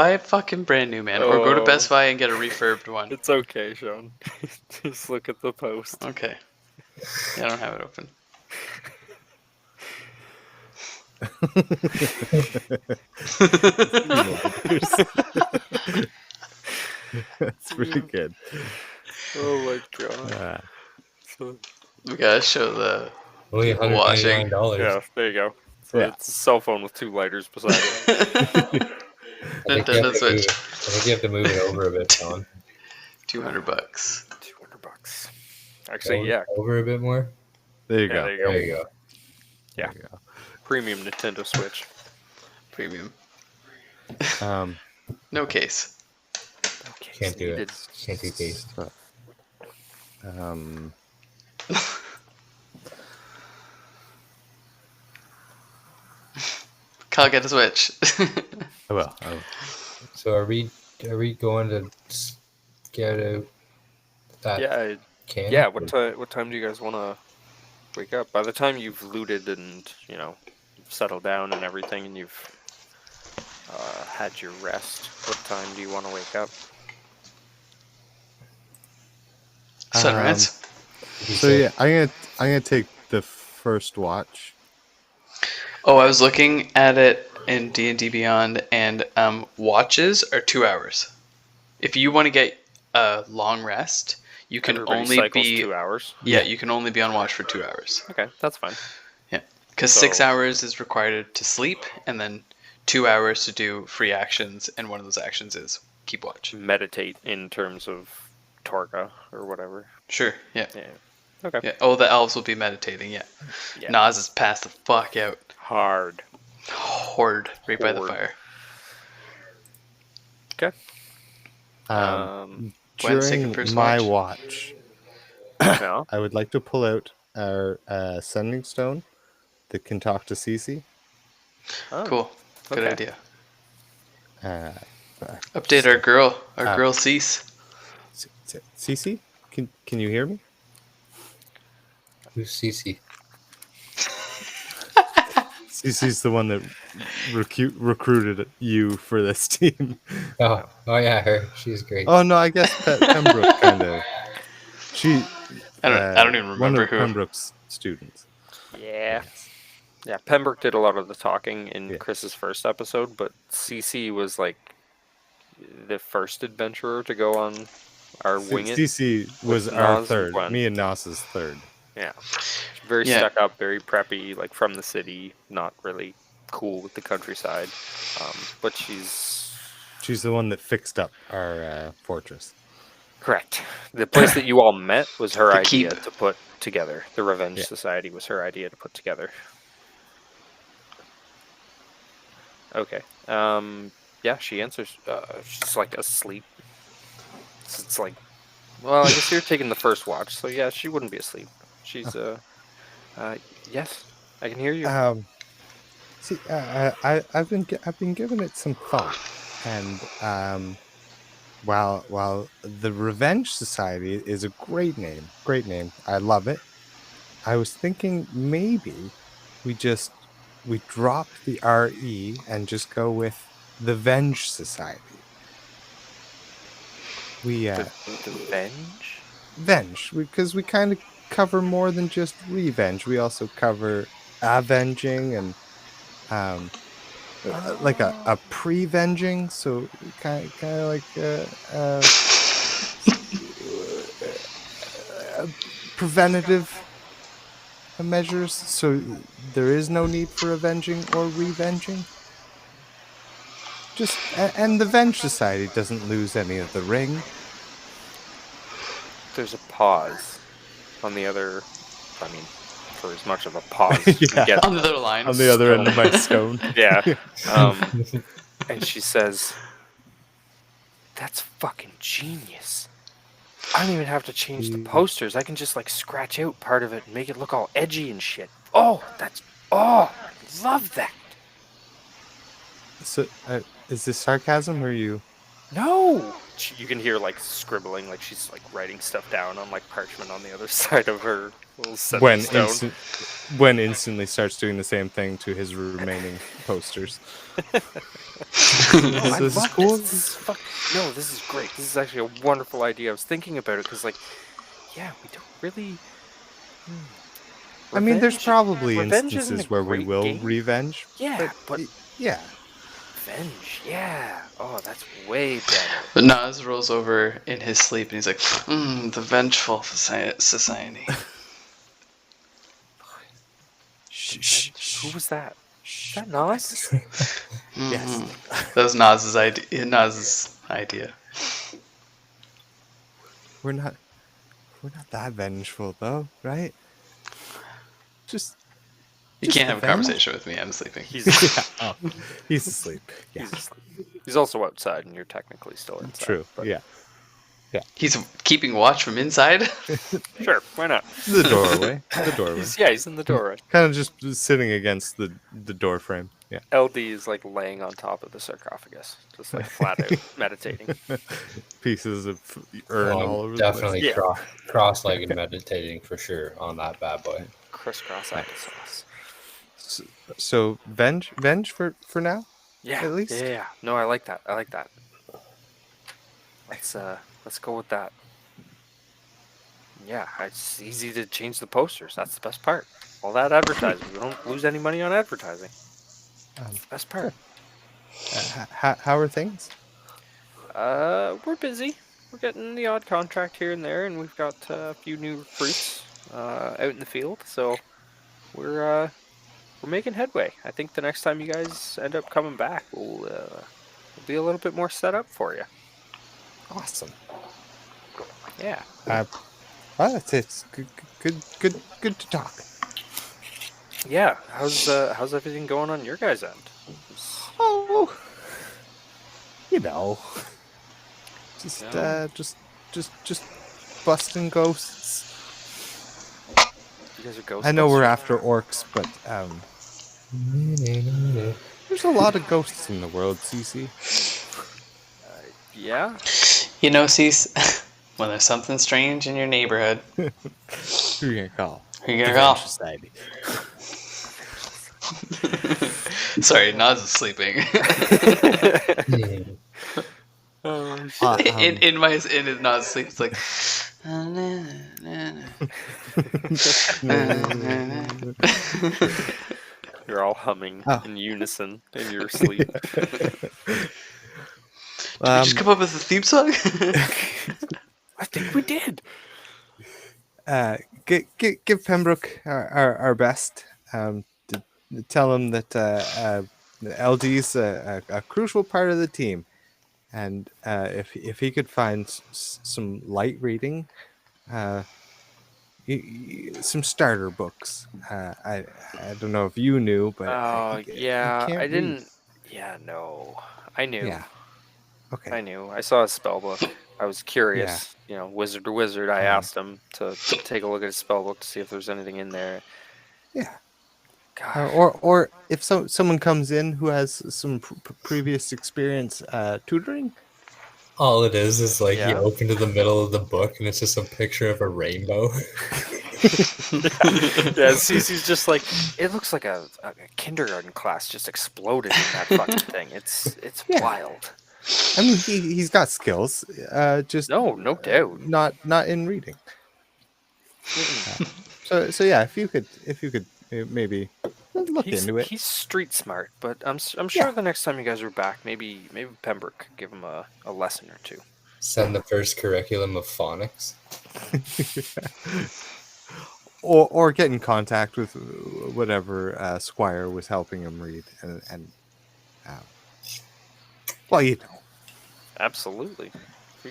buy a fucking brand new, man. Or go to Best Buy and get a refurbed one. It's okay, Sean. Just look at the post. Okay. Yeah, I don't have it open. That's pretty good. Oh my god. We gotta show the Only washing. $199. Yeah, there you go. So Yeah. it's a cell phone with 2 lighters beside it. Nintendo Switch. I think you have to move it over a bit, Sean. $200. $200. Actually, yeah. Over a bit more? There you Yeah, go. there you go. There you go. Yeah. There you go. Premium Nintendo Switch. Premium. Um, No case. Okay, Can't do it. Can't do taste. Kyle, get a Switch. I will. So are we going to get out that Yeah, can? yeah. What time do you guys want to wake up? By the time you've looted and you've settled down and everything, and you've had your rest, what time do you want to wake up? Sunrise. So yeah, I'm gonna take the first watch. Oh, I was looking at it in D&D Beyond, and watches are 2 hours. If you want to get a long rest, you can Everybody only cycles be 2 hours. Yeah, you can only be on watch for 2 hours. Okay, that's fine. Yeah, because So- 6 hours is required to sleep, and then 2 hours to do free actions, and one of those actions is keep watch. Meditate in terms of Torga or whatever. Sure. Yeah. Yeah. Okay. Yeah. Oh, the elves will be meditating. Yeah. Yeah. Nas is passed the fuck out. Hard. Horde right by the Horde. fire. Okay. Gwen's taking During first my watch. watch, Yeah. I would like to pull out our sending stone that can talk to Cece. Oh, Cool. Good okay. idea. Uh, Update our girl Cease. Cece, can you hear me? Who's CC? Cece's the one that recruited you for this team. Oh yeah, her. She's great. Oh no, I guess Pembroke kind of. She. I don't even one remember of who. Pembroke's students. Yeah. Yeah, Pembroke did a lot of the talking in Yeah. Chris's first episode, but CC was like the first adventurer to go on our wing it. Cece was with our Nas and third. Gwen. Me and Nas's third. Yeah. Very Yeah. stuck up, very preppy, like from the city, not really cool with the countryside. But she's She's the one that fixed up our fortress. correct. The place that you all met was her The idea keep. to put together. The Revenge Yeah. Society was her idea to put together. Okay. Yeah, she answers. She's like asleep. It's like, well, I guess you're taking the first watch, so yeah, she wouldn't be asleep. She's yes, I can hear you. See, I've been giving it some thought, and while the Revenge Society is a great name, I love it. I was thinking maybe we drop the RE and just go with the Venge Society. We the Venge? Venge, because we kind of cover more than just revenge. We also cover avenging and like a pre-venging, so kind of like preventative measures. So there is no need for avenging or revenging. Just and the Venge Society doesn't lose any of the ring. There's a pause on the other. I mean, for as much of a pause as you Yeah. get. On the other line. On the other end of my stone. Yeah. And she says, "That's fucking genius. I don't even have to change the posters. I can just like scratch out part of it and make it look all edgy and shit. Oh, I love that." So, is this sarcasm or are you No! You can hear like scribbling, like she's like writing stuff down on like parchment on the other side of her little sending stone. When instantly starts doing the same thing to his remaining posters. I So this is love cool. this. No, this is great. This is actually a wonderful idea. I was thinking about it because, like, yeah, we don't really. I mean, there's probably Revenge isn't a instances where we great will game. revenge. Yeah, but yeah. Venge, yeah. Oh, that's way better. But Nas rolls over in his sleep and he's like, the vengeful society. Who was that? Is that Nas? Yes. That was Nas's idea. Nas's idea. We're not that vengeful though, right? Just You can't have a venge? conversation with me. I'm sleeping. He's he's asleep. Yeah. he's asleep. He's also outside, and you're technically still inside. True. but- Yeah. He's keeping watch from inside. Sure, why not? The doorway. The doorway. He's in the doorway. Kind of just sitting against the door frame. Yeah. LD is like laying on top of the sarcophagus, just like flat out meditating. Pieces of urn all over Definitely Yeah. cross-legged meditating for sure on that bad boy. Crisscross applesauce. the place. So venge for now. Yeah, At least? Yeah. No, I like that. Let's go with that. Yeah, it's easy to change the posters. That's the best part. All that advertising. We don't lose any money on advertising. That's the best part. How are things? We're busy. We're getting the odd contract here and there, and we've got a few new recruits out in the field. So we're making headway. I think the next time you guys end up coming back, we'll be a little bit more set up for you. Awesome. Yeah. Well, it's good to talk. Yeah. How's everything going on your guys' end? Oh, you know, just No. just busting ghosts. You guys are ghosts. I know we're after orcs, but there's a lot of ghosts in the world, Cece. Yeah. You know, Cease, when there's something strange in your neighborhood, Who are you gonna call? who you gonna call? Society. Sorry, Nas is sleeping. in his Nas sleep, it's like. You're all humming Oh. in unison in your sleep. Did we just come up with a theme song? I think we did. Give Pembroke our best. Tell him that LD's a crucial part of the team, and if he could find some light reading, some starter books. I don't know if you knew, but Yeah, can't I didn't. read. Yeah, no, I knew. Yeah. Okay. I knew. I saw his spell book. I was curious. You know, wizard to wizard. I asked him to take a look at his spell book to see if there's anything in there. Yeah. God. Or if someone comes in who has some previous experience tutoring. All it is like Yeah. you open to the middle of the book and it's just a picture of a rainbow. Yeah, Cece's just like, it looks like a kindergarten class just exploded in that fucking thing. It's Yeah. wild. I mean, he's got skills. Just No doubt. not in reading. So yeah, if you could maybe look into it. He's street smart, but I'm sure the next time you guys are back, maybe Pembroke could give him a lesson or two. Send the first curriculum of phonics. Or get in contact with whatever Squire was helping him read, and well, you know. Absolutely, I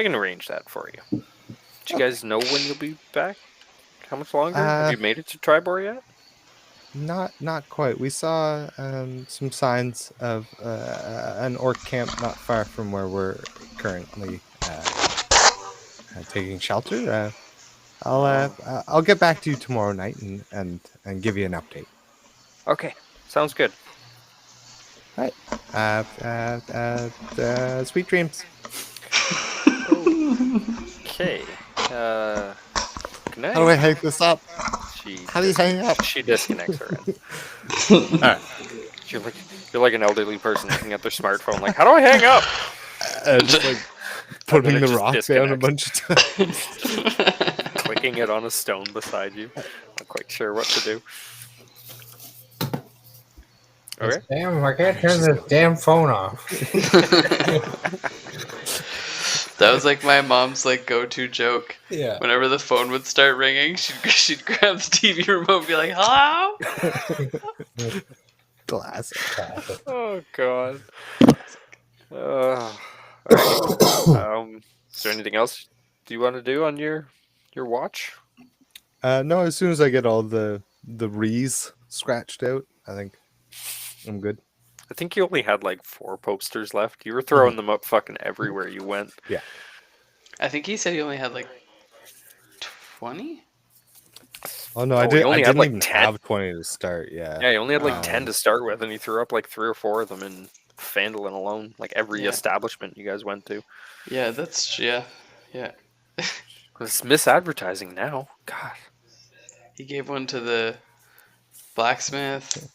can arrange that for you. Do you guys know when you'll be back? How much longer? Have you made it to Tribor yet? Not quite. We saw some signs of an orc camp not far from where we're currently taking shelter. I'll get back to you tomorrow night and give you an update. Okay, sounds good. Right. Sweet dreams. Okay. Good night. How do I hang this up? She How do you hang up? she disconnects her end. All right. You're like an elderly person looking at their smartphone, like, how do I hang up? Just like putting it the just rock down a disconnects. bunch of times. Clicking it on a stone beside you. Not quite sure what to do. Okay. Damn, I can't turn this damn phone off. That was like my mom's like go-to joke. Yeah. Whenever the phone would start ringing, she'd grab the TV remote and be like, "Hello." Classic. Oh god. All right. Is there anything else you want to do on your watch? No, as soon as I get all the rees scratched out, I think I'm good. I think you only had like 4 posters left. You were throwing them up fucking everywhere you went. Yeah. I think he said he only had like 20. Oh no, Oh, I you didn't. only I had, didn't like, even 10? have 20 to start. Yeah. Yeah, you only had like 10 to start with, and you threw up like 3 or 4 of them in Fandolin alone. Like every Yeah. establishment you guys went to. Yeah, yeah. It's misadvertising now. God. He gave one to the blacksmith,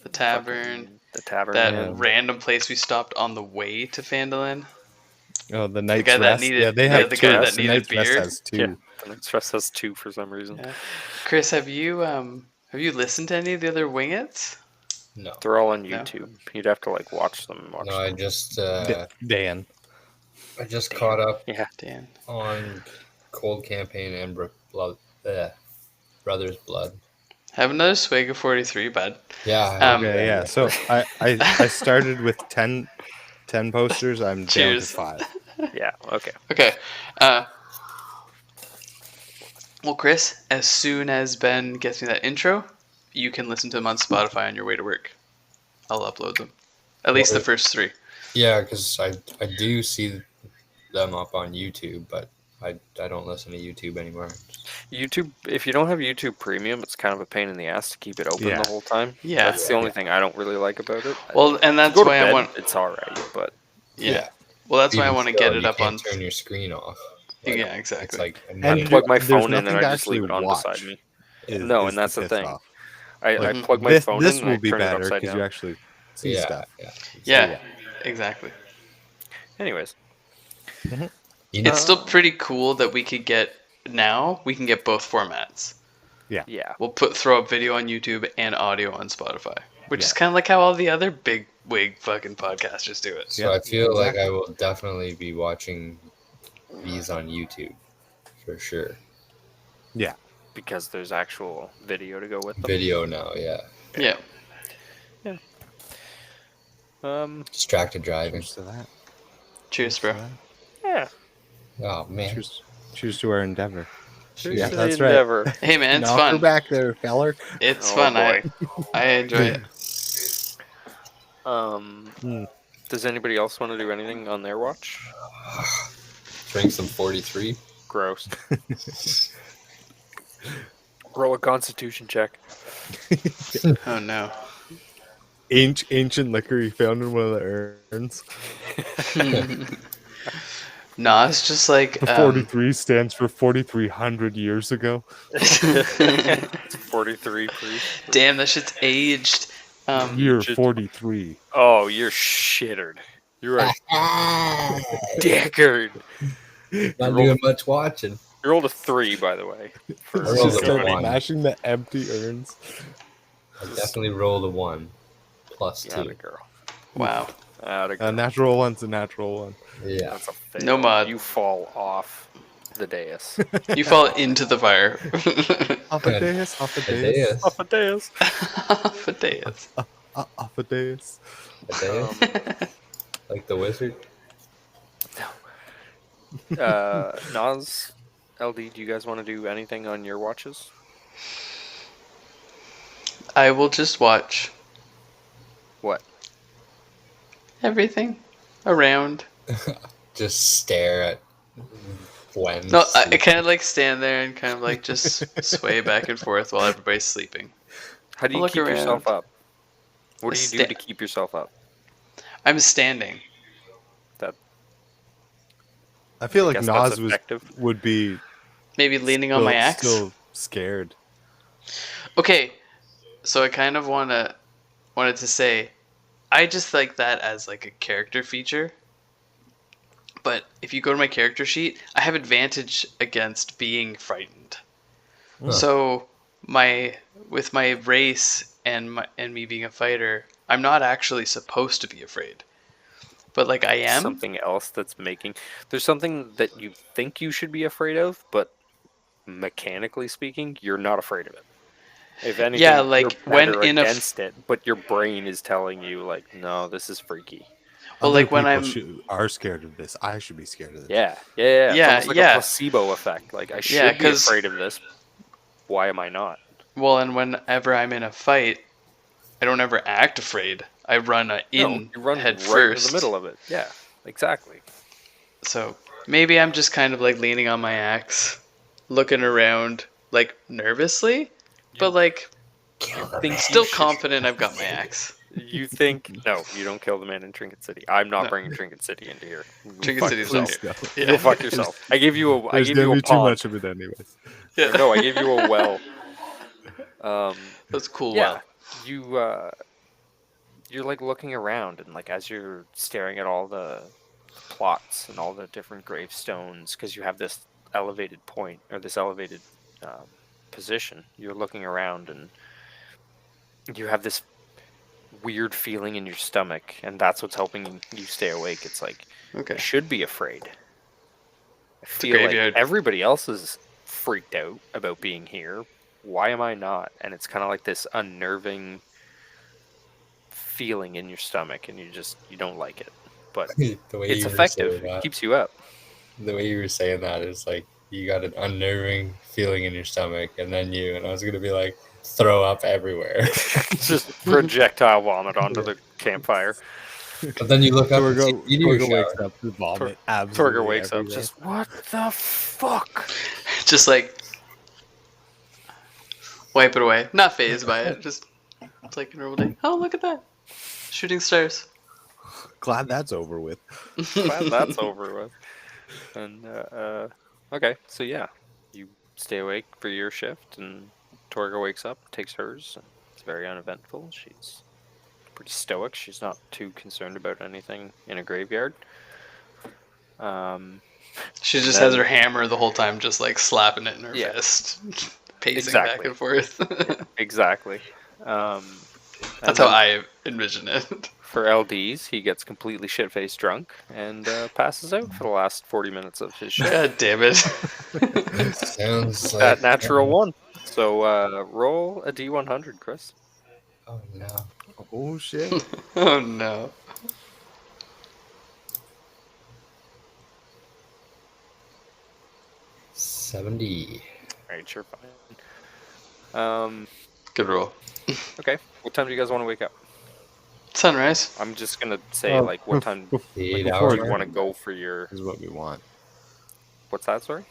the tavern, The tavern. that Yeah. random place we stopped on the way to Fandolin. Oh, the Knight's guy that Rest. needed- yeah, they yeah, have the two. guy that The needed Knight's Rest beer. has 2. Yeah. The Next Rest has 2 for some reason. Yeah. Chris, have you listened to any of the other Wingits? No. They're all on No. YouTube. You'd have to like watch them and watch No, I them. just Dan. caught up Yeah. Dan. on Cold Campaign and Brother's Blood. Have another swig of 43, bud. Yeah. Okay, yeah. So I started with 10 posters. I'm Cheers. down to 5. Yeah. Okay. Okay. Well, Chris, as soon as Ben gets me that intro, you can listen to them on Spotify on your way to work. I'll upload them. At least the first 3. Yeah, because I do see them up on YouTube, but I don't listen to YouTube anymore. YouTube. If you don't have YouTube Premium, it's kind of a pain in the ass to keep it open Yeah. the whole time. Yeah. That's the only thing I don't really like about it. Well, and that's Go to why I bed, want. It's all right, but Yeah. Well, that's why I Even want to still, get it you up can't on. turn your screen off. Yeah, It's exactly. like And I you- plug my there's phone in and nothing I to just leave actually it on watch. beside me. Is No, and that's the piss thing. off. I Like, plug my this phone this in will and I be turn it better upside because down. you actually see yeah, stuff. Yeah, exactly. Anyways, You know, It's still pretty cool that we can get both formats. yeah. We'll throw up video on YouTube and audio on Spotify, which is Yeah. kind of like how all the other big wig fucking podcasters do it. so Yeah, I feel like exactly. I will definitely be watching these on YouTube for sure. Yeah. Because there's actual video to go with them. Video now, yeah. Yeah. Distracted driving. Cheers to that. Cheers, bro. Yeah. Oh man. Cheers to our endeavor. Cheers Yeah, to that's the right. endeavor. Hey man, it's Knock her fun. back there, feller. It's Oh, fun. boy. I enjoy it. Does anybody else want to do anything on their watch? Drink some 43. Gross. Roll a Constitution check. Oh no. Ancient liquor he found in one of the urns. Nah, it's just like The 43 stands for 4,300 years ago. It's 43 proof. damn, that shit's aged. Year Just- 43. Oh, you're shittered. You're a dickard. Not doing much watching. You rolled a 3, by the way. I rolled Just a start 1. smashing the empty urns. I definitely rolled a 1 plus 2. Atta girl. Wow. Atta girl. A natural one's a natural one. Yeah. That's a fail. No mod. You fall off the dais. You fall into the fire. Off a dais, off a A dais, dais. Off a dais. For days. off a dais. A dais. Like the wizard. Nas, LD, do you guys want to do anything on your watches? I will just watch What? everything around. Just stare at when. No, I kind of like stand there and kind of like just sway back and forth while everybody's sleeping. How do you Look keep yourself around. up? What do you do to keep yourself up? I'm standing. That I feel like guess that's Nas effective. would be Maybe leaning on my axe. still scared. Okay, so I kind of wanted to say, I just like that as like a character feature. But if you go to my character sheet, I have advantage against being frightened. Huh. So with my race and me being a fighter, I'm not actually supposed to be afraid. But like I am. Something else that's making there's something that you think you should be afraid of, but mechanically speaking, you're not afraid of it. If anything, Yeah, you're like when better in a against it, but your brain is telling you like, no, this is freaky. well, Other like when people are scared of this. I should be scared of this. Yeah. It's Yeah, almost like yeah. a placebo effect. Like I Yeah, should be 'cause- afraid of this. Why am I not? well, and whenever I'm in a fight, I don't ever act afraid. I run You run head right first. into the middle of it. Yeah, exactly. So maybe I'm just kind of like leaning on my axe, looking around like nervously, but like Think still you should- confident I've got my axe. You think no? You don't kill the man in Trinket City. I'm not No. bringing Trinket City into here. Trinket Fuck City's yourself. not Please here. no. Go fuck yourself. I gave you a. I There's gave you gonna a be too pond. much of it anyways. Yeah. No, I gave you a well. That's cool. Yeah, Well, you're like looking around, and like as you're staring at all the plots and all the different gravestones, because you have this elevated point or this elevated position. You're looking around, and you have this weird feeling in your stomach, and that's what's helping you stay awake. It's like okay. I should be afraid. I a feel like graveyard. everybody else is freaked out about being here. Why am I not? And it's kind of like this unnerving feeling in your stomach, and you don't like it. But The way it's you were effective. saying It that, keeps you up. the way you were saying that is like you got an unnerving feeling in your stomach, and I was gonna be like throw up everywhere. Just projectile vomit onto the campfire. But then you look up and see meteor Torgo wakes shower. up to vomit. Torger Absolutely wakes up, everywhere. just what the fuck? Just like wipe it away. Not phased by it. Just it's like a normal day. Oh, look at that. Shooting stars. Glad that's over with. Glad that's over with. And okay, so yeah, you stay awake for your shift, and Torga wakes up, takes hers. And it's very uneventful. She's pretty stoic. She's not too concerned about anything in a graveyard. She just then- has her hammer the whole time, just like slapping it in her Yeah. fist, pacing back Exactly. and forth. Exactly. That's how I envision it. For LDs, he gets completely shit-faced drunk and passes out for the last 40 minutes of his shift. God damn it. Sounds like That natural one. So roll a D100, Chris. Oh no. Oh shit. Oh no. $70. Alright, you're fine. Good roll. Okay. What time do you guys want to wake up? Sunrise. I'm just gonna say like what time The 8 do hours. you want to go for your Is what we want. what's that, sorry?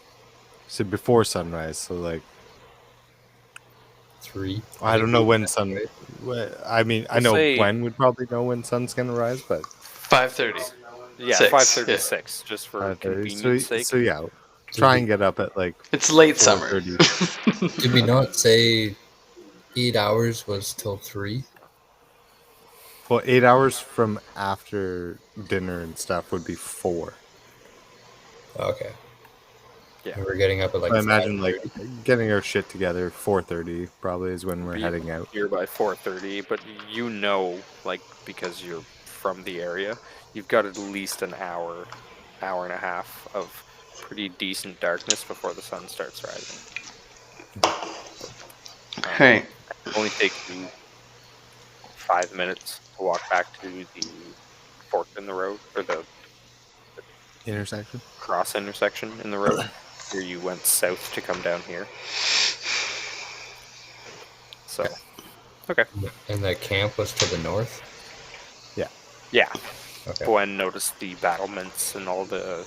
So before sunrise. So like 3. I don't know when sun. I mean, I We'll know say- when we'd probably know when sun's gonna rise, but 5:30. Yeah, 6, 5:36, just for 5:30. convenience sake. So yeah, try and get up at like It's late summer. 4:30. Did we not say 8 hours was till 3? Well, 8 hours from after dinner and stuff would be 4. Okay. Yeah. And we're getting up at like I imagine 5:30. like getting our shit together. 4:30 probably is when we're Be heading out. here by 4:30, but you know, like because you're from the area, you've got at least an hour and a half of pretty decent darkness before the sun starts rising. Alright. It'll only take you 5 minutes to walk back to the fork in the road, or the Intersection. cross intersection in the road where you went south to come down here. So, okay. And the camp was to the north? Yeah. Okay. Gwen noticed the battlements and all the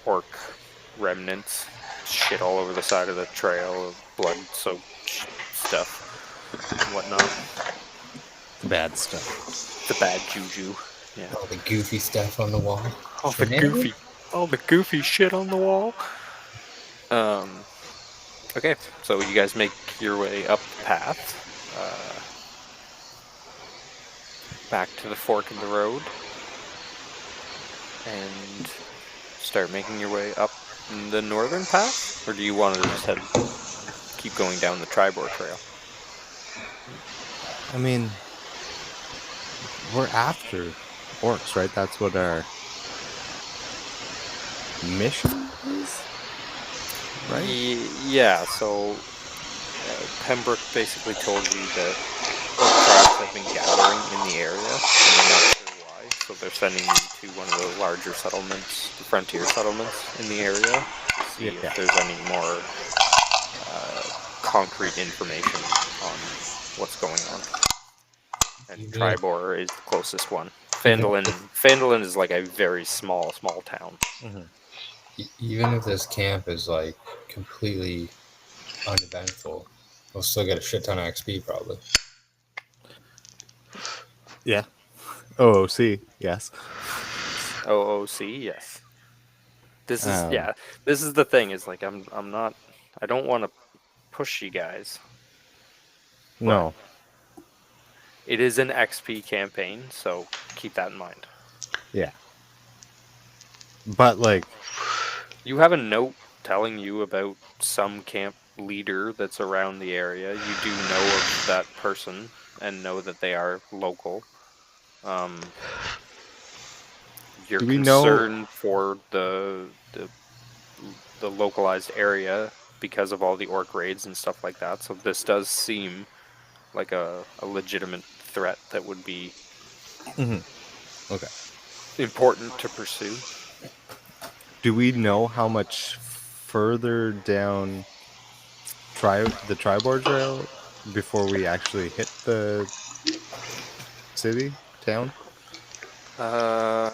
orc remnants, shit all over the side of the trail, blood soaked stuff and whatnot. Bad stuff. The bad juju. Yeah. All the goofy stuff on the wall. All the goofy shit on the wall. Okay, so you guys make your way up the path, back to the fork in the road, and start making your way up the northern path? Or do you want to just keep going down the Tribor Trail? I mean, we're after orcs, right? That's what our mission is, right? Yeah, so Pembroke basically told you that orc tribes have been gathering in the area, and they're not sure why, so they're sending you to one of the larger settlements, the frontier settlements in the area, to see if there's any more concrete information on what's going on. And Tribor is the closest one. Phandalin is like a very small town. Even if this camp is like completely uneventful, we'll still get a shit ton of XP probably. Yeah. OOC, yes. OOC, yes. This is the thing. Is like I'm not. I don't want to push you guys. No. It is an XP campaign, so keep that in mind. Yeah. But like, you have a note telling you about some camp leader that's around the area. You do know of that person and know that they are local. You're concerned for the localized area because of all the orc raids and stuff like that. So this does seem like a legitimate threat that would be important to pursue. Do we know how much further down the Tribor Trail before we actually hit the city, town? About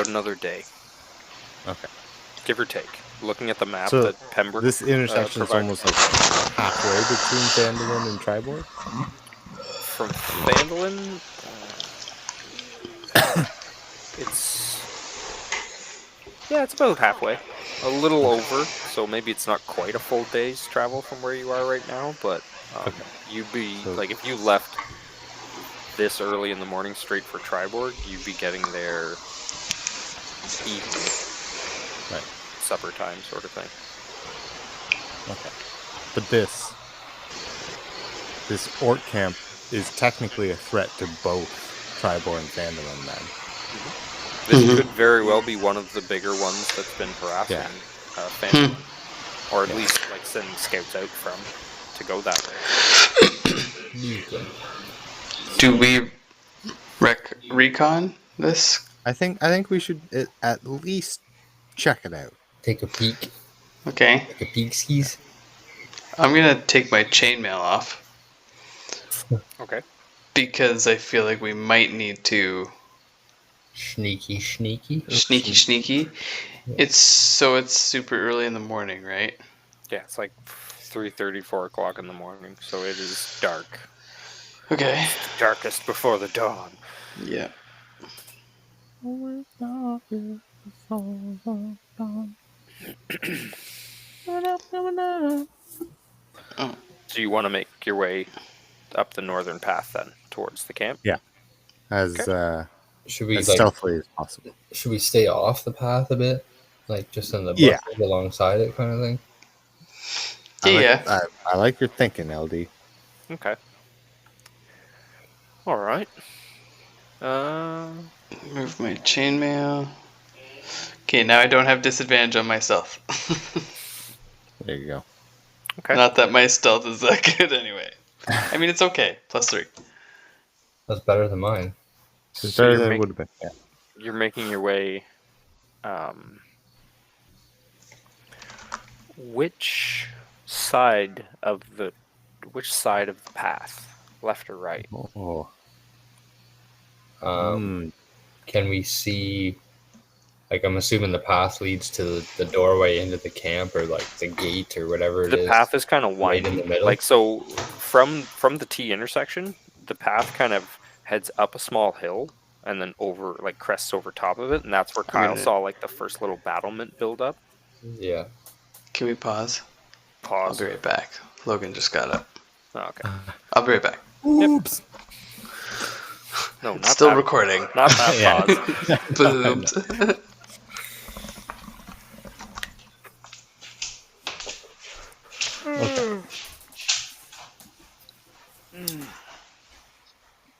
another day. Okay. Give or take. Looking at the map So that Pembroke this intersection is almost like halfway between Phandalin and Tribor? From Phandalin, it's about halfway. A little over, so maybe it's not quite a full day's travel from where you are right now, but you'd be, like, if you left this early in the morning straight for Tribor, you'd be getting there evening. Right. Supper time sort of thing. Okay. But this orc camp is technically a threat to both Tribor and Phandalin then. This could very well be one of the bigger ones that's been harassing Phandalin. Or at least like sending scouts out to go that way. Do we recon this? I think we should at least check it out. Take a peek. Okay. Take a peek skis. I'm gonna take my chainmail off. Okay. Because I feel like we might need to Sneaky. Sneaky. It's super early in the morning, right? Yeah, it's like 3:30, 4 o'clock in the morning, so it is dark. Okay. It's the darkest before the dawn. Yeah. So you want to make your way up the northern path then, towards the camp? Yeah. As stealthily as possible. Should we stay off the path a bit? Like just in the bushes alongside it kind of thing? I like your thinking, LD. Okay. Alright. Move my chainmail. Okay, now I don't have disadvantage on myself. There you go. Okay. Not that my stealth is that good anyway. I mean, it's okay. +3. That's better than mine. It's better than it would have been. Yeah. You're making your way. Which side of the path, left or right? Oh. Can we see Like, I'm assuming the path leads to the doorway into the camp, or like the gate or whatever it is. The path is kind of right in windy. the middle. Like, so from the T intersection, the path kind of heads up a small hill and then over, like, crests over top of it, and that's where Kyle saw like the first little battlement build up. Yeah. Can we pause? I'll Pause. be right back. Logan just got up. Oh, okay. I'll be right back. Oops. No, not Still that. recording. Not that Yeah. pause.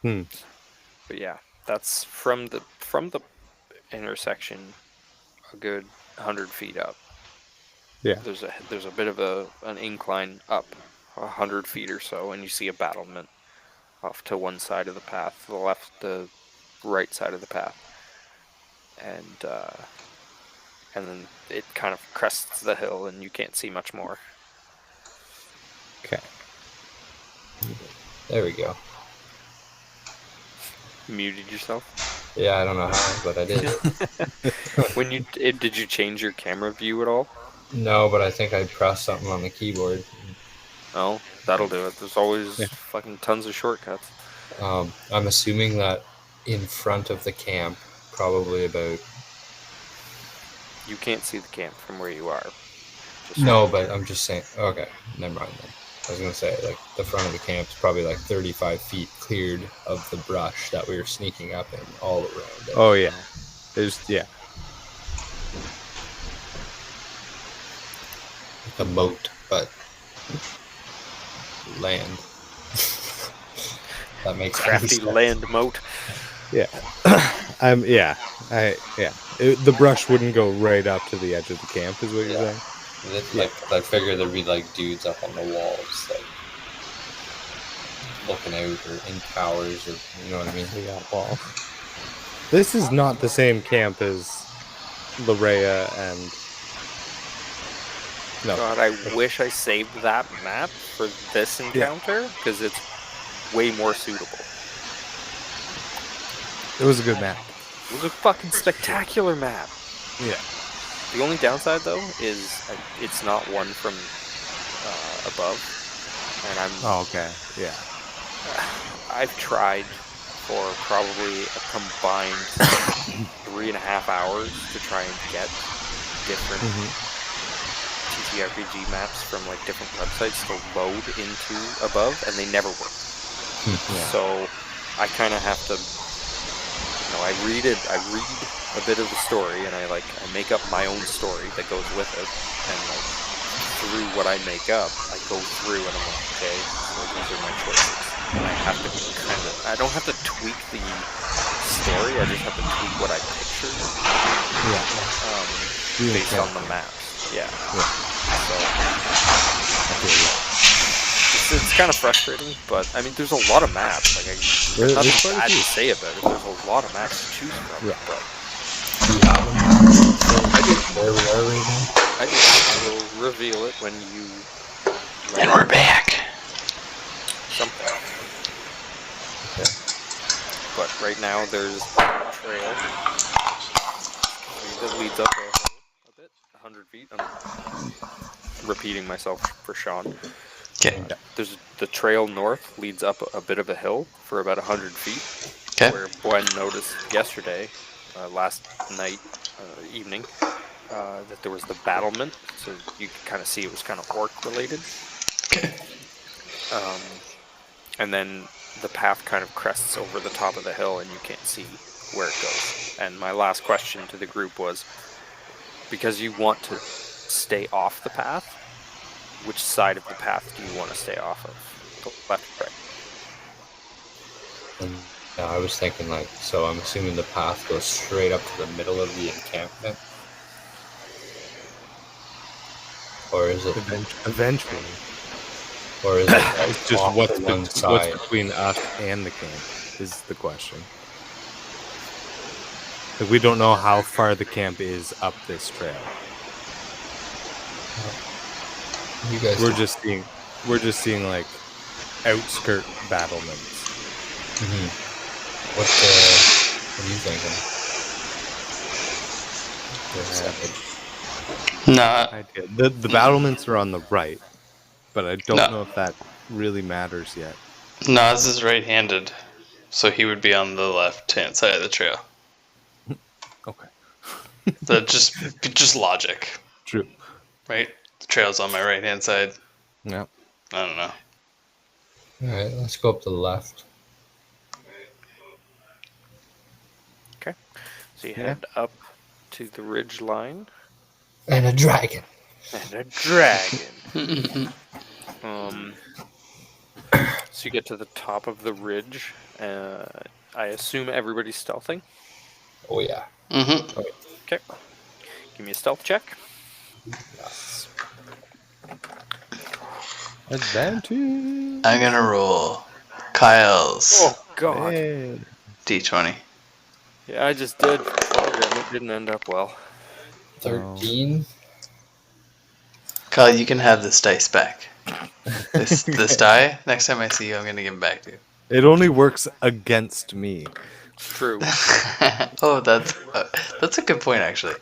Boomed. But yeah, that's from the intersection, a good 100 feet up. Yeah. There's a bit of an incline up 100 feet or so, and you see a battlement off to one side of the path, the right side of the path, and then it kind of crests the hill, and you can't see much more. Okay. There we go. Muted yourself. Yeah, I don't know how, but I did. When did you change your camera view at all? No, but I think I pressed something on the keyboard. Oh, that'll do it. There's always fucking tons of shortcuts. I'm assuming that in front of the camp, probably about... You can't see the camp from where you are. No, but I'm just saying... Okay, never mind then. I was going to say, like, the front of the camp is probably like 35 feet cleared of the brush that we were sneaking up in all around it. Oh, yeah. Yeah. Like a moat, but land. That makes Crafty sense. land moat. Yeah. The brush wouldn't go right up to the edge of the camp, is what you're saying? Like, I figure there'd be like dudes up on the walls, like looking out, or in towers, or you know what I mean. Yeah, well, this is not the same camp as Larea and... No. God, I wish I saved that map for this encounter, because it's way more suitable. It was a good map. It was a fucking spectacular map. Yeah. The only downside, though, is it's not one from above, and Oh, okay. Yeah. I've tried for probably a combined 3.5 hours to try and get different TTRPG maps from like different websites to load into above, and they never work. Yeah. So I kind of have to, I read a bit of the story, and I make up my own story that goes with it, and like through what I make up, I go through and I'm like, okay, so these are my choices. And I have to I don't have to tweak the story, I just have to tweak what I pictured. Yeah. Based on the maps. Yeah. So it's kind of frustrating, but I mean, there's a lot of maps. Like, there's nothing bad to say about it. There's a lot of maps to choose from. Yeah. But I do. Where we are right now. I will reveal it when you. And we're back. Something. Okay. But right now there's a trail that leads up a bit, 100 feet. I'm repeating myself for Sean. Okay. There's the trail north leads up a bit of a hill for about 100 feet. Okay. Where Gwen noticed yesterday, last night, evening, that there was the battlement, so you could kind of see it was kind of orc related. Okay. And then the path kind of crests over the top of the hill, and you can't see where it goes. And my last question to the group was, because you want to stay off the path, which side of the path do you want to stay off of? The left or right? Yeah, I was thinking like, so I'm assuming the path goes straight up to the middle of the encampment, or is it Eventually. Or is it It's just off what's to one what's side? between us and the camp is the question. Like, we don't know how far the camp is up this trail. You guys, We're just seeing like outskirt battlements. What are you thinking? Nah, idea. The battlements are on the right, but I don't No. know if that really matters yet. Nas is right-handed, so he would be on the left-hand side of the trail. Okay. That just logic, True. right? The trail's on my right-hand side. Yeah. I don't know. All right, let's go up to the left. Okay. So you Yeah. head up to the ridge line. And a dragon. And a dragon. So you get to the top of the ridge. I assume everybody's stealthing. Oh yeah. Mm-hmm. Okay. Give me a stealth check. Yes. Advantage. I'm gonna roll Kyle's Oh God. Hey. D20. Yeah, I just did. It didn't end up well. 13. Kyle, you can have this dice back. This die. Next time I see you, I'm gonna give it back to you. It only works against me. True. Oh, that's a good point actually.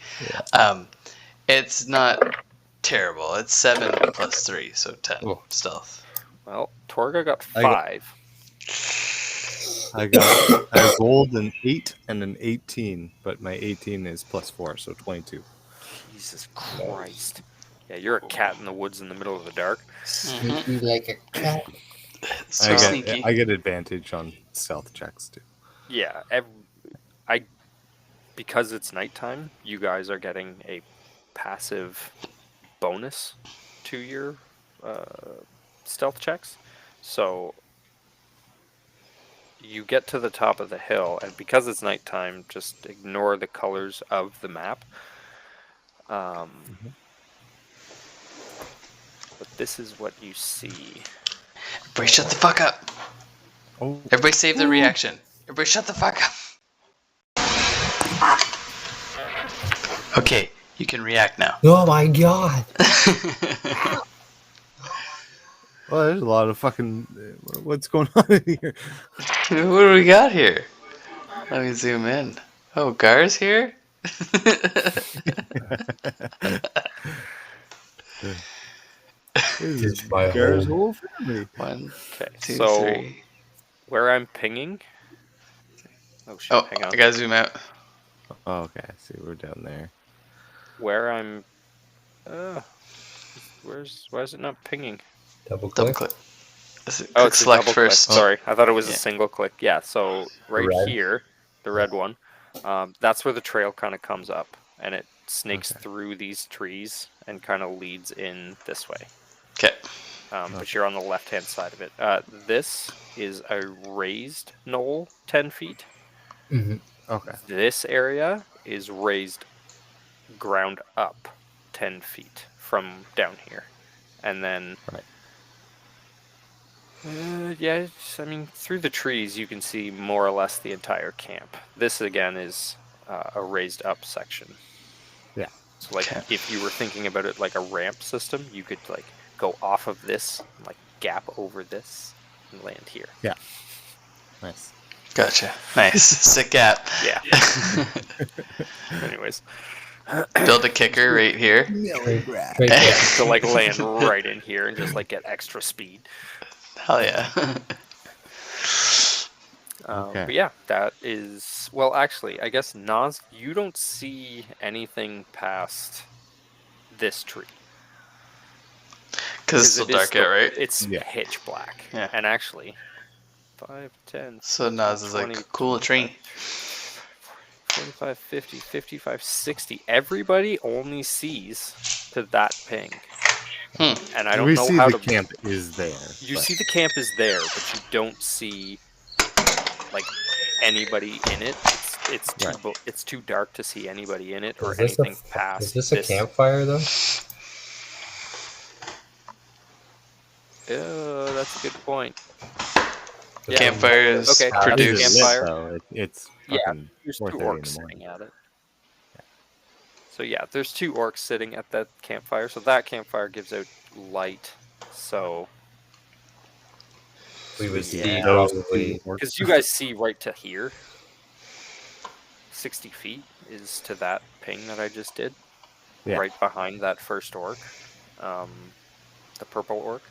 It's not terrible. It's 7 plus 3, so 10 Oh. stealth. Well, Torga got I got- 5. I rolled an 8 and an 18, but my 18 is +4, so 22. Jesus Christ. Yeah, you're a cat in the woods in the middle of the dark. Sneaky like a cat. So sneaky. I get advantage on stealth checks too. Yeah, because it's nighttime, you guys are getting a passive bonus to your stealth checks. So you get to the top of the hill, and because it's nighttime, just ignore the colors of the map. But this is what you see. Everybody shut the fuck up. Oh, Everybody save the reaction. Everybody shut the fuck up. Okay, you can react now. Oh my god. well, there's a lot of fucking. What's going on in here? What do we got here? Let me zoom in. Oh, Gar's here? This It's my Gar's home. whole family. 1, Okay, 2, so 3. where I'm pinging. Oh shit! Oh, Hang on. I gotta zoom out. Oh, okay, I see. We're down there. Where I'm. Why is it not pinging? Double Double click. click. Click It's a select double first. click. Sorry, I thought it was Yeah. a single click. Yeah, so right red? here, the red one, that's where the trail kind of comes up, and it snakes Okay. through these trees and kind of leads in this way. Okay. But you're on the left-hand side of it. This is a raised knoll, 10 feet. Mm-hmm. Okay. This area is raised ground up 10 feet from down here. And then, Right. I mean, through the trees you can see more or less the entire camp. This, again, is a raised up section. Yeah. So, like, Okay. if you were thinking about it like a ramp system, you could, like, go off of this, like, gap over this, and land here. Yeah. Nice. Gotcha. Nice. Sick gap. Yeah. Anyways. Build a kicker right here. Right there. To, like, land right in here and just, like, get extra speed. Hell yeah. Okay. But yeah, that is... Well, actually, I guess, Nas, you don't see anything past this tree. Because it's still it is dark out, right? It's Yeah. pitch black. Yeah. And actually, 5, 10... So Nas is 20, like, cool tree. 45, 50, 55, 60. Everybody only sees to that ping. And I don't we know see how the to... camp is there. You but- see the camp is there, but you don't see, like, anybody in it. It's too dark to see anybody in it or anything past. Is this a campfire though? That's a good point. Yeah. Campfires Okay, How does it produce. lit, Campfire. though? It's Yeah, fucking there's 2 4:30 in the orcs morning. sitting at it. So yeah, there's 2 orcs sitting at that campfire. So that campfire gives out light. So We would see Those probably. two orcs. because you guys see right to here. 60 feet is to that ping that I just did. Yeah. Right behind that first orc. The purple orc.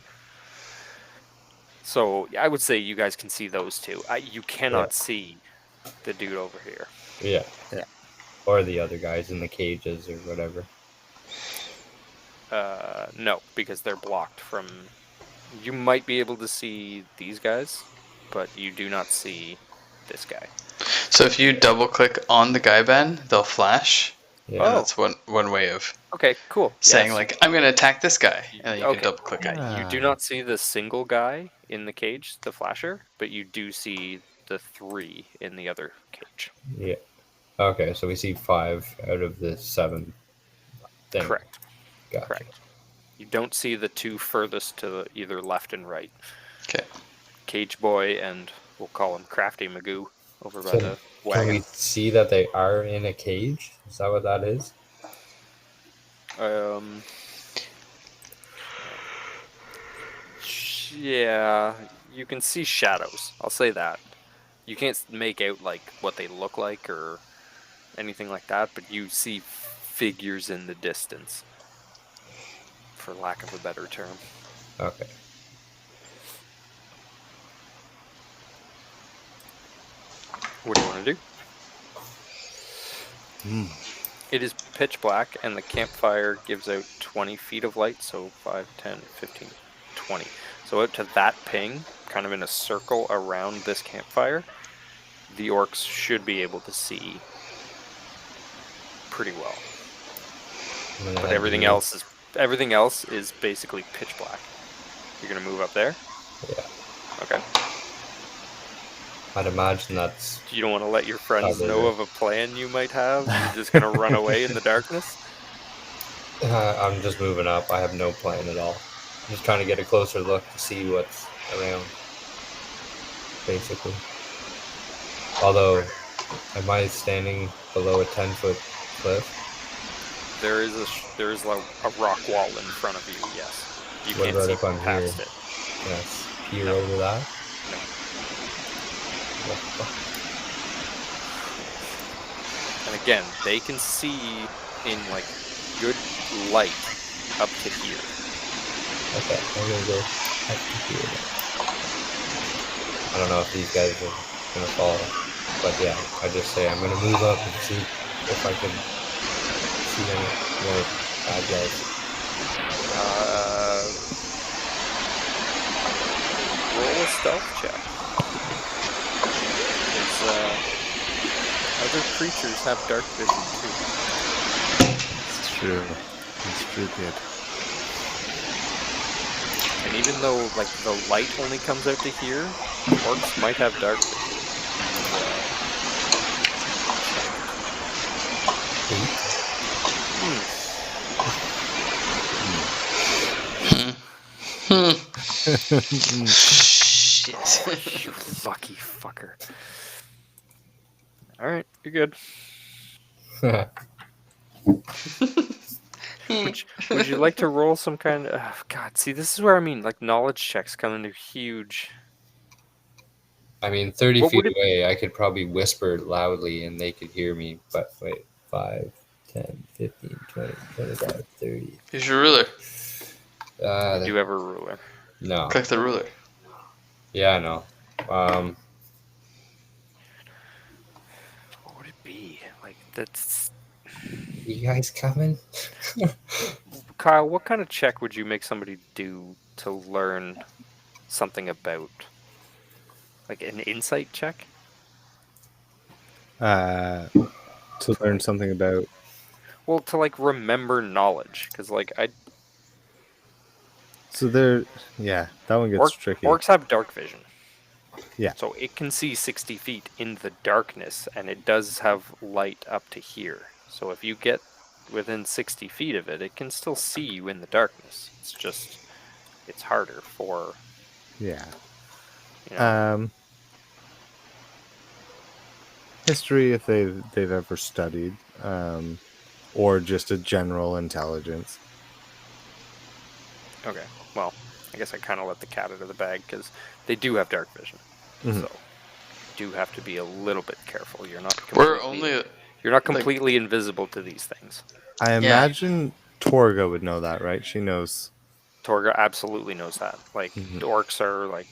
So I would say you guys can see those two. You cannot see the dude over here. Yeah. Yeah. Or the other guys in the cages or whatever. No, because they're blocked from... You might be able to see these guys, but you do not see this guy. So if you double click on the guy band, they'll flash. Yeah. And that's one way of Okay, cool. saying Yes. like, I'm going to attack this guy. And then you Okay. can double click it. You do not see the single guy in the cage, the flasher, but you do see the 3 in the other cage. Yeah. Okay, so we see 5 out of the 7 things. Correct. Gotcha. Correct. You don't see the 2 furthest to the either left and right. Okay. Cage Boy and we'll call him Crafty Magoo over by So the can we wagon. see that they are in a cage? Is that what that is? Yeah, you can see shadows. I'll say that. You can't make out like what they look like or anything like that, but you see figures in the distance, for lack of a better term. Okay. What do you want to do? It is pitch black, and the campfire gives out 20 feet of light, so 5, 10, 15, 20. So out to that ping, kind of in a circle around this campfire, the orcs should be able to see pretty well. But everything else is basically pitch black. You're gonna move up there? Yeah. Okay. I'd imagine that's... You don't want to let your friends Probably know right. of a plan you might have? You're just gonna run away in the darkness? I'm just moving up. I have no plan at all. I'm just trying to get a closer look to see what's around, basically. Although, am I standing below a 10-foot cliff? There is like a rock wall in front of you. Yes, you What can't about see if I'm past here? it. Yes. Peer No. over that? No. What the fuck? And again, they can see in like good light up to here. Okay, I'm gonna go up to here then. I don't know if these guys are gonna fall, but yeah, I just say I'm gonna move up and see if I can see any more bad guys. Roll a stealth check. Because other creatures have dark vision too. It's true. It's true, kid. And even though like the light only comes out to here, orcs might have dark vision. Shit. You lucky fucker. Alright, you're good. Would you like to roll some kind of... Oh, God, see, this is where I mean, like, knowledge checks come into huge... I mean, 30 What feet would it- away, I could probably whisper loudly and they could hear me, but wait, 5, 10, 15, 20, 25, 30. Here's your ruler. Do you have a ruler? No. Click the ruler. Yeah, I know. What would it be? Like, that's... You guys coming? Kyle, what kind of check would you make somebody do to learn something about? Like an insight check? To learn something about. Well, to like remember knowledge, because like So there, yeah, that one gets tricky. orcs have dark vision. Yeah. So it can see 60 feet in the darkness, and it does have light up to here. So if you get within 60 feet of it, it can still see you in the darkness. It's just, it's harder for, Yeah. you know. History, if they've ever studied, or just a general intelligence. Okay, well, I guess I kind of let the cat out of the bag, because they do have dark vision. Mhm. So you do have to be a little bit careful. You're not We're completely You're not completely invisible to these things. I imagine Torga would know that, right? She knows. Torga absolutely knows that. Like, Mhm. orcs are like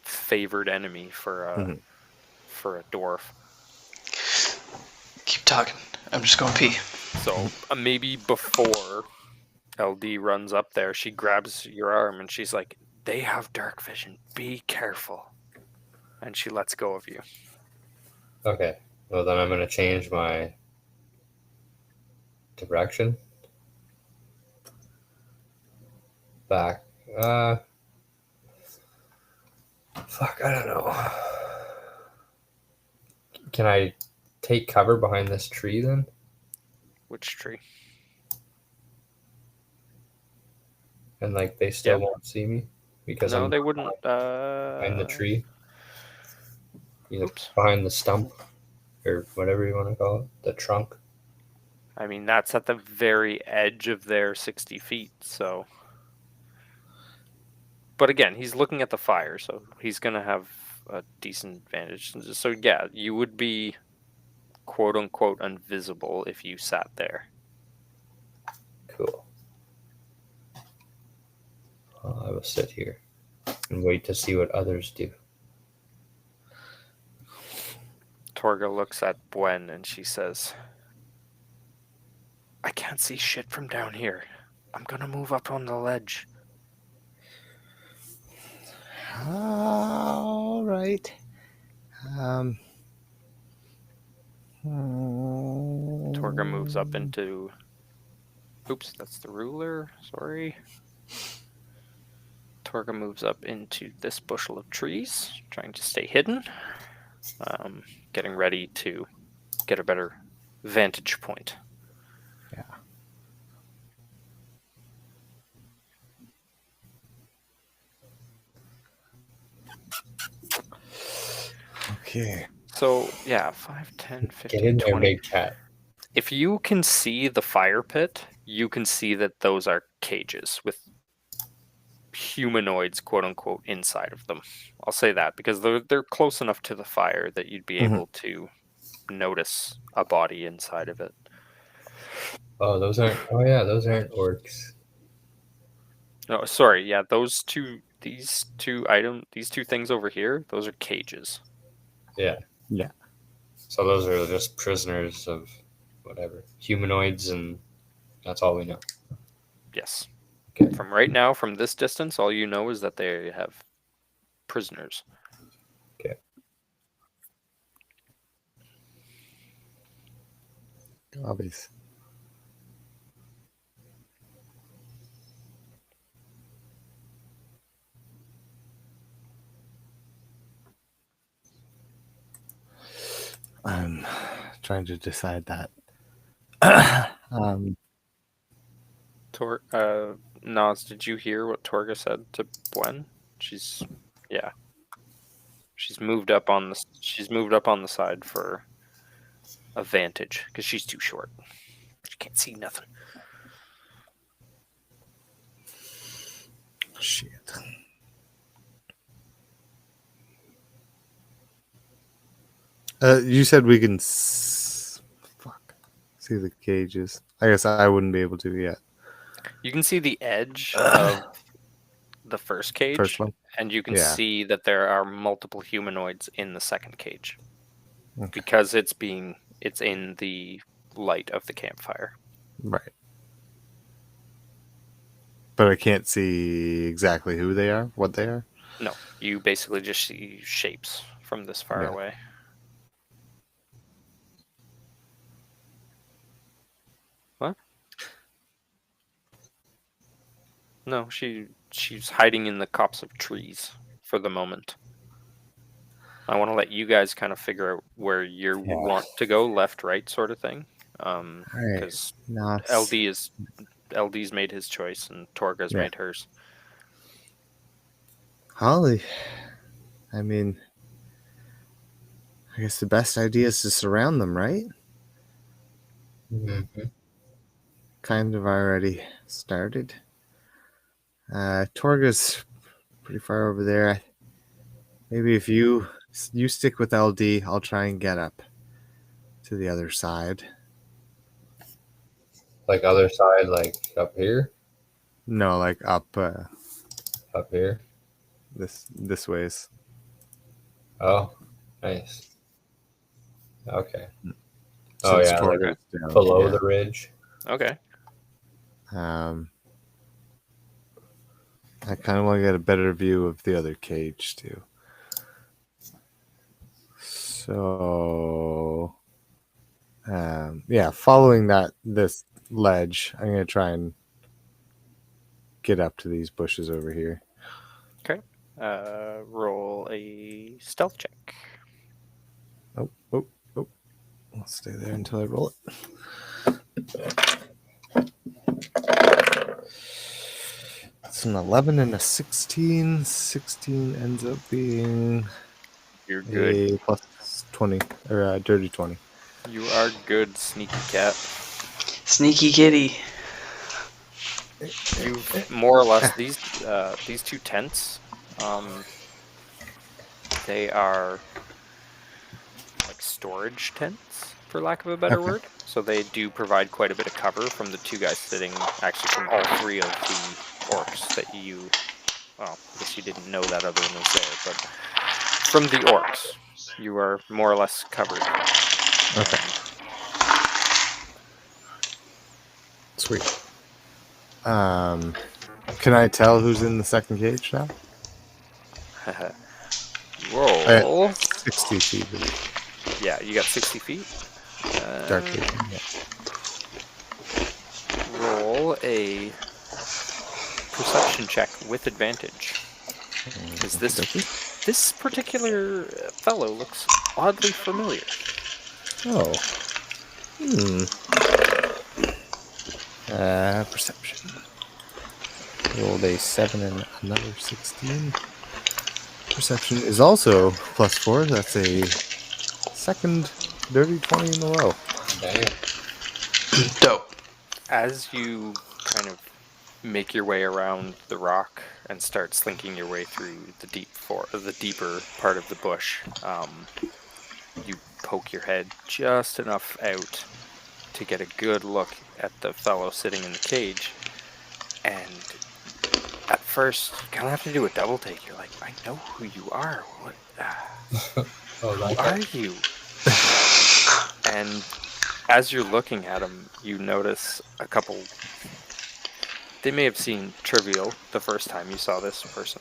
favored enemy for Mhm. a dwarf. Keep talking. I'm just going pee. So maybe before LD runs up there, she grabs your arm and she's like, "They have dark vision. Be careful." And she lets go of you. Okay. Well, then I'm going to change my direction. Back. Fuck, I don't know. Can I take cover behind this tree then? Which tree? And like they still won't see me because No, I'm they wouldn't. behind the tree. Either Oops. behind the stump or whatever you want to call it, the trunk. I mean, that's at the very edge of their 60 feet, so. But again, he's looking at the fire, so he's going to have a decent advantage. So, yeah, you would be quote unquote invisible if you sat there. Cool. I will sit here and wait to see what others do. Torga looks at Bwen and she says, "I can't see shit from down here. I'm going to move up on the ledge." All right. Torga moves up into. Oops, that's the ruler. Sorry. Torga moves up into this bushel of trees, trying to stay hidden, getting ready to get a better vantage point. Yeah. Okay. So, yeah, 5, 10, Get 15, in there, 20. big cat. If you can see the fire pit, you can see that those are cages with humanoids, quote unquote, inside of them. I'll say that because they're close enough to the fire that you'd be able to notice a body inside of it. Oh, those aren't. Oh yeah, those aren't orcs. No, sorry, yeah, these two things over here, those are cages. Yeah. Yeah. So those are just prisoners of whatever humanoids, and that's all we know. Yes. Okay. From right now, from this distance, all you know is that they have prisoners. Okay. Obvious. I'm trying to decide that. Nas, did you hear what Torga said to Bwen? She's moved up on the side for a vantage because she's too short. She can't see nothing. Shit. You said we can see the cages. I guess I wouldn't be able to yet. You can see the edge of the first cage, First one? and you can Yeah. see that there are multiple humanoids in the second cage Okay. because it's in the light of the campfire. Right. But I can't see exactly who they are, what they are. No, you basically just see shapes from this far Yeah. away. What? No, she's hiding in the copse of trees for the moment. I want to let you guys kind of figure out where you want to go, left, right, sort of thing. Because LD's made his choice and Torga's made hers. Holly, I mean, I guess the best idea is to surround them, right? Mm-hmm. Kind of already started. Torga's pretty far over there. Maybe if you stick with LD, I'll try and get up. to the other side. Like other side, like up here? No, like up Up here? this ways. Oh, nice. Okay. So Oh it's yeah, like towards down, below yeah. the ridge. Okay. I kind of want to get a better view of the other cage too. So, yeah, following this ledge, I'm gonna try and get up to these bushes over here. Okay. Roll a stealth check. Oh. I'll stay there until I roll it. It's an 11 and a 16. 16 ends up being You're good. a plus 20 or a dirty 20. You are good, sneaky cat. Sneaky kitty. You've more or less these two tents. They are like storage tents, for lack of a better Okay. word. So they do provide quite a bit of cover from the two guys sitting, actually from all three of the orcs that you. Well, I guess you didn't know that other one was there, but from the orcs, you are more or less covered. Okay. Sweet. Can I tell who's in the second cage now? Roll. 60 feet. Yeah, you got 60 feet. Dark vision. Yeah. Roll a perception check with advantage. Because this particular fellow looks oddly familiar. Oh. Perception. Rolled a 7 and another 16. Perception is also +4. That's a second dirty 20 in a row. Dang. Dope. As you kind of make your way around the rock and start slinking your way through the deeper part of the bush, you poke your head just enough out to get a good look at the fellow sitting in the cage. And at first, you kind of have to do a double take. You're like, I know who you are. What? Oh, Who are you? And as you're looking at him, you notice a couple. They may have seen trivial the first time you saw this person.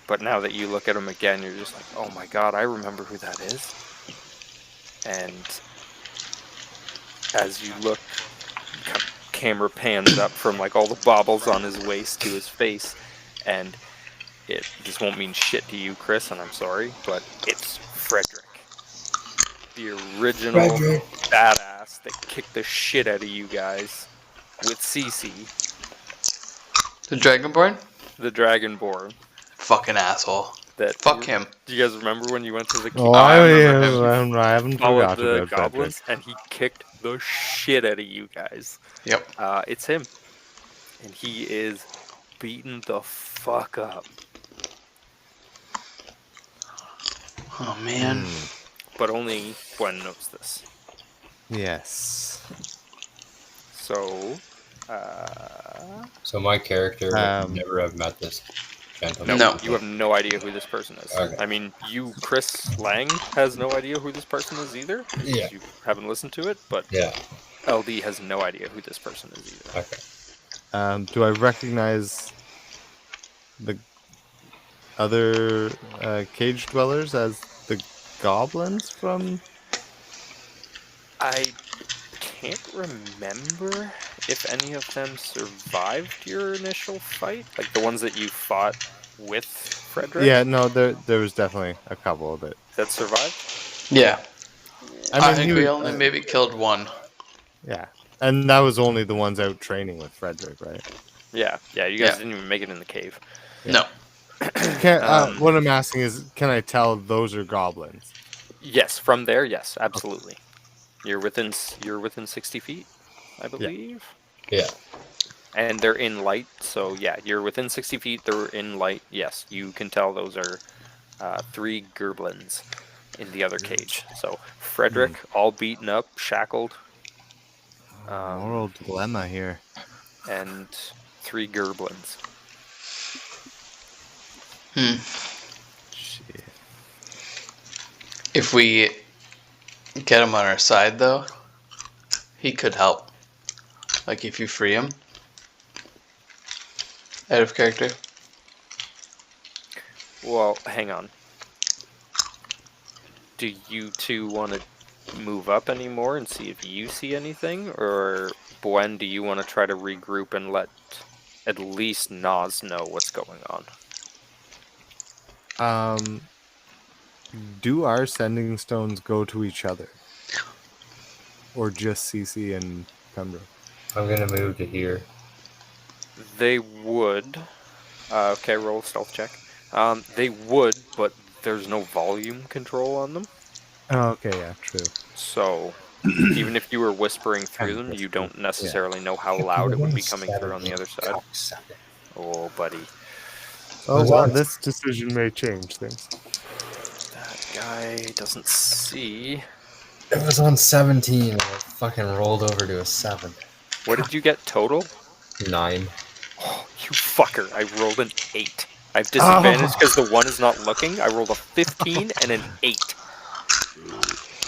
But now that you look at him again, you're just like, oh my god, I remember who that is. And as you look, camera pans up from like all the baubles on his waist to his face, and this won't mean shit to you, Chris, and I'm sorry, but it's Frederick. The original badass that kicked the shit out of you guys with Cece. The Dragonborn? The Dragonborn. Fucking asshole. Fuck him. Do you guys remember when you went to the Oh, I I haven't followed forgotten the about Goblins, and he kicked the shit out of you guys? Yep. It's him. And he is beaten the fuck up. Oh, man. But only Gwen knows this. Yes. So, So my character would never have met this gentleman. No. you have no idea who this person is. Okay. I mean, Chris Lang, has no idea who this person is either. Yeah. You haven't listened to it, but Yeah. LD has no idea who this person is either. Okay. Do I recognize the other cage dwellers as the goblins from? I can't remember if any of them survived your initial fight, like the ones that you fought with Frederick. Yeah, no, there was definitely a couple that survived. Yeah. I think we was- only maybe killed one. Yeah, and that was only the ones out training with Frederick, right? Yeah. You guys didn't even make it in the cave. No. What I'm asking is, can I tell those are goblins? Yes, from there, yes, absolutely. You're within 60 feet, I believe. Yeah. And they're in light, so yeah, you're within 60 feet. They're in light. Yes, you can tell those are 3 Goblins. in the other cage. So Frederick, all beaten up, shackled, Moral dilemma here. and 3 Goblins. Shit. If we get him on our side, though, he could help. Like if you free him out of character. Well, hang on. Do you two want to move up anymore and see if you see anything? Or, Bwen, do you want to try to regroup and let at least Nas know what's going on? Do our sending stones go to each other? Or just CC and Pembroke? I'm gonna move to here. They would. Okay, roll a stealth check. They would, but there's no volume control on them. Oh, okay, yeah, true. So, even if you were whispering through them, you don't necessarily know how loud it would be coming through on the other side. Oh, buddy. Oh, well, this decision may change things. That guy doesn't see. It was on 17 and it fucking rolled over to a 7. What did you get total? 9. Oh, you fucker. I rolled an 8. I have disadvantage because the 1 is not looking. I rolled a 15 and an 8.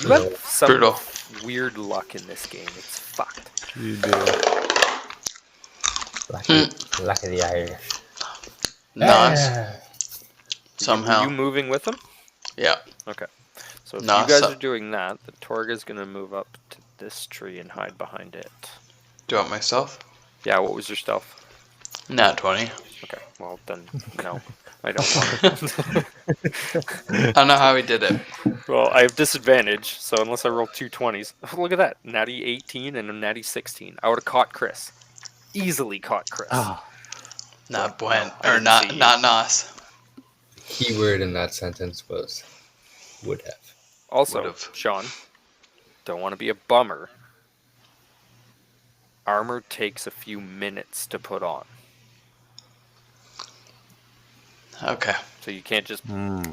You have some Brutal. weird luck in this game. It's fucked. You do. Lucky the Irish. Nas. Somehow. Are you moving with them? Yeah. Okay. So if Nah, you guys so- are doing that, the Torga's going to move up to this tree and hide behind it. Do you want myself? Yeah, what was your stealth? Not 20. Okay, well then, no. I don't want it. I don't know how he did it. Well, I have disadvantage, so unless I roll 2 20s. Look at that. Natty 18 and a natty 16. I would have caught Chris. Easily caught Chris. Not Well, Bwen. no, I Or didn't not see you. not Nas. Keyword in that sentence was would have. Also, Would've. Sean, don't want to be a bummer. Armor takes a few minutes to put on. Okay. So you can't just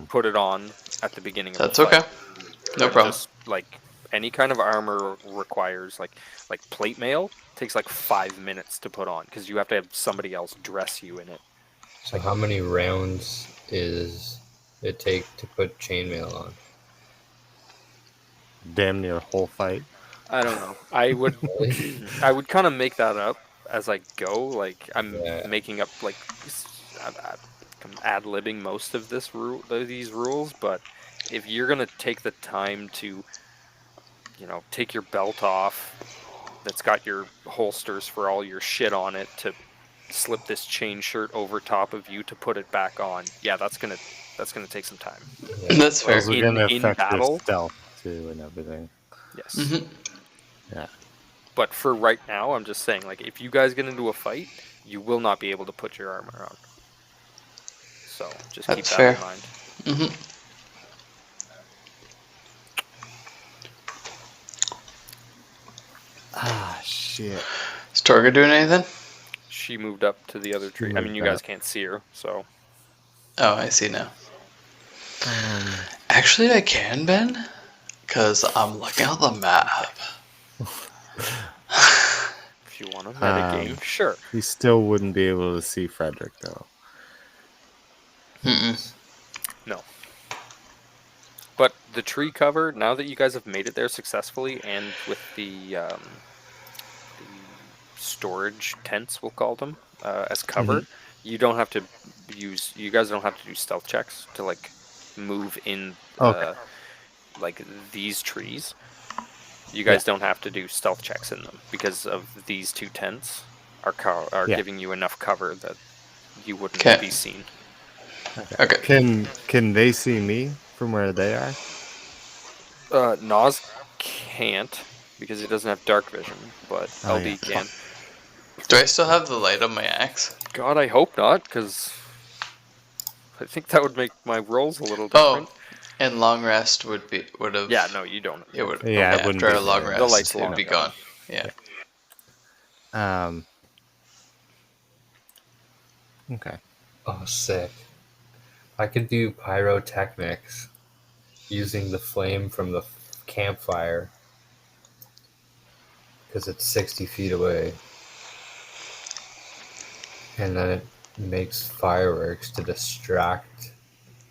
put it on at the beginning of That's the fight. okay. No And problem. Just, like, any kind of armor requires, like plate mail takes like 5 minutes to put on because you have to have somebody else dress you in it. So how many rounds is it take to put chainmail on? Damn near whole fight. I don't know. I would I would kind of make that up as I go. Like I'm making up like I'm ad-libbing most of these rules, but if you're gonna take the time to, take your belt off, that's got your holsters for all your shit on it, to slip this chain shirt over top of you to put it back on, yeah, that's gonna take some time. That's fair. Also gonna in affect battle? your stealth too and everything. Yes. Mhm. Yeah. But for right now, I'm just saying, like, if you guys get into a fight, you will not be able to put your armor on. So just keep That's that fair. in mind. Mhm. Shit. Is Torga doing anything? She moved up to the other tree. I mean, moved you guys up. can't see her, so Oh, I see now. Actually, I can, Ben, because I'm looking at the map. if you want to metagame, sure. You still wouldn't be able to see Frederick though. No. But the tree cover, now that you guys have made it there successfully, and with the storage tents, we'll call them, as cover, you don't have to you guys don't have to do stealth checks to, like, move in, like, these trees. You guys don't have to do stealth checks in them because of these 2 tents are giving you enough cover that you wouldn't be seen. Okay. Can they see me from where they are? Nas can't because he doesn't have dark vision, but LD can. Do I still have the light on my axe? God, I hope not, because I think that would make my rolls a little different. Oh, and long rest would have. Yeah, no, you don't. It would. Yeah, it wouldn't after be a long there. rest, The lights it would be long gone. Yeah. Okay. Oh, sick. I could do pyrotechnics using the flame from the campfire because it's 60 feet away. And then it makes fireworks to distract,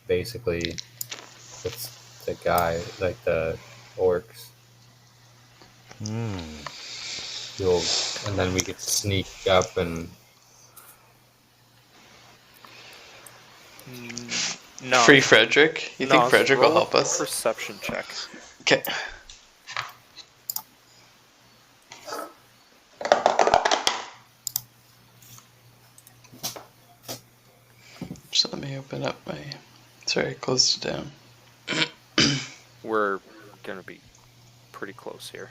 basically, the guy, like the orcs. And then we could sneak up and... No. Free Frederick? You think Frederick will roll help a us? Perception check. Okay. Just let me open up my... Sorry, I closed it down. We're gonna be pretty close here.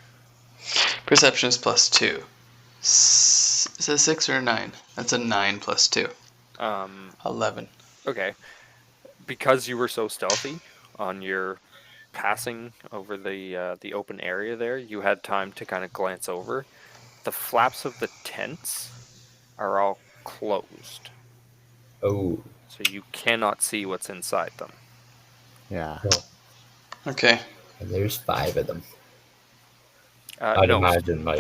Perception is +2. Is that 6 or a 9? That's a 9 plus 2. 11. Okay. Because you were so stealthy on your passing over the open area there, you had time to kind of glance over. The flaps of the tents are all closed, Oh, so you cannot see what's inside them. Yeah. Okay. and there's 5 of them. I'd No, imagine, like...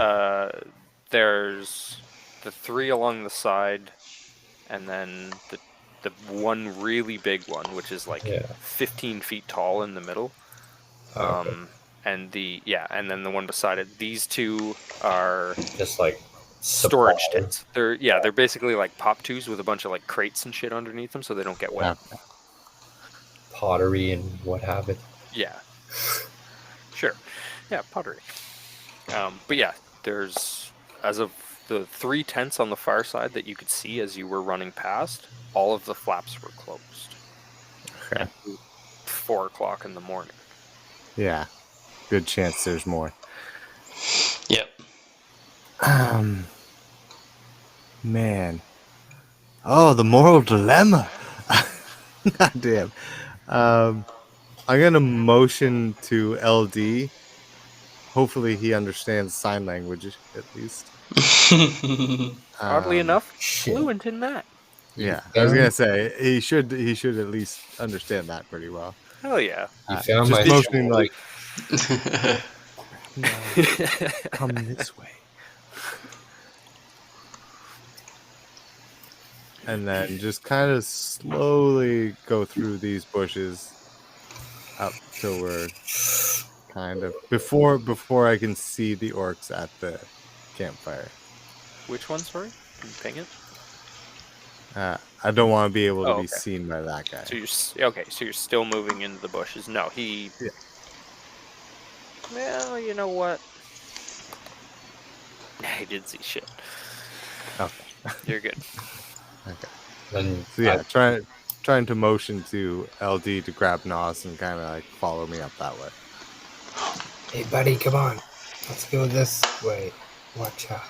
there's the 3 along the side, and then the one really big one, which is like 15 feet tall in the middle. Okay. And then the one beside it. These 2 are Just like storage supply. tents. They're basically like pop-2s with a bunch of like crates and shit underneath them, so they don't get wet. Pottery and what have it. Yeah. Sure. Yeah, pottery. But yeah, there's, as of the 3 tents on the far side that you could see as you were running past, all of the flaps were closed. Okay. At 4 o'clock in the morning. Yeah. Good chance there's more. Yep. Man. Oh, the moral dilemma. God damn. I'm gonna motion to LD. Hopefully he understands sign language at least. Oddly enough, shit. fluent in that. Yeah, I was gonna say he should at least understand that pretty well. Hell yeah. You found just my motioning story. like, no, come this way. And then just kind of slowly go through these bushes up till we're kind of before I can see the orcs at the campfire. Which one, sorry? Can you ping it? I don't want to be able to be okay. seen by that guy. So you're still moving into the bushes. No, he... Yeah. Well, you know what? He did see shit. Okay. You're good. Okay. Then So yeah, trying to motion to LD to grab Nos and kind of like follow me up that way. Hey, buddy, come on. Let's go this way. Watch out.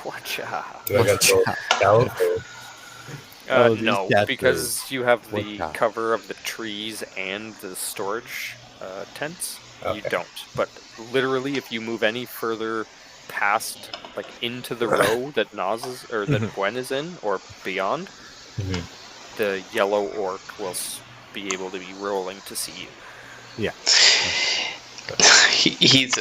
Watch out. Do I got to go stealth or... Oh, these No, cats because you have the Watch out. cover of the trees and the storage tents. You Okay. don't. But literally, if you move any further past, like into the row that Nas is, or that Gwen is in, or beyond, the yellow orc will be able to be rolling to see you. Yeah. He's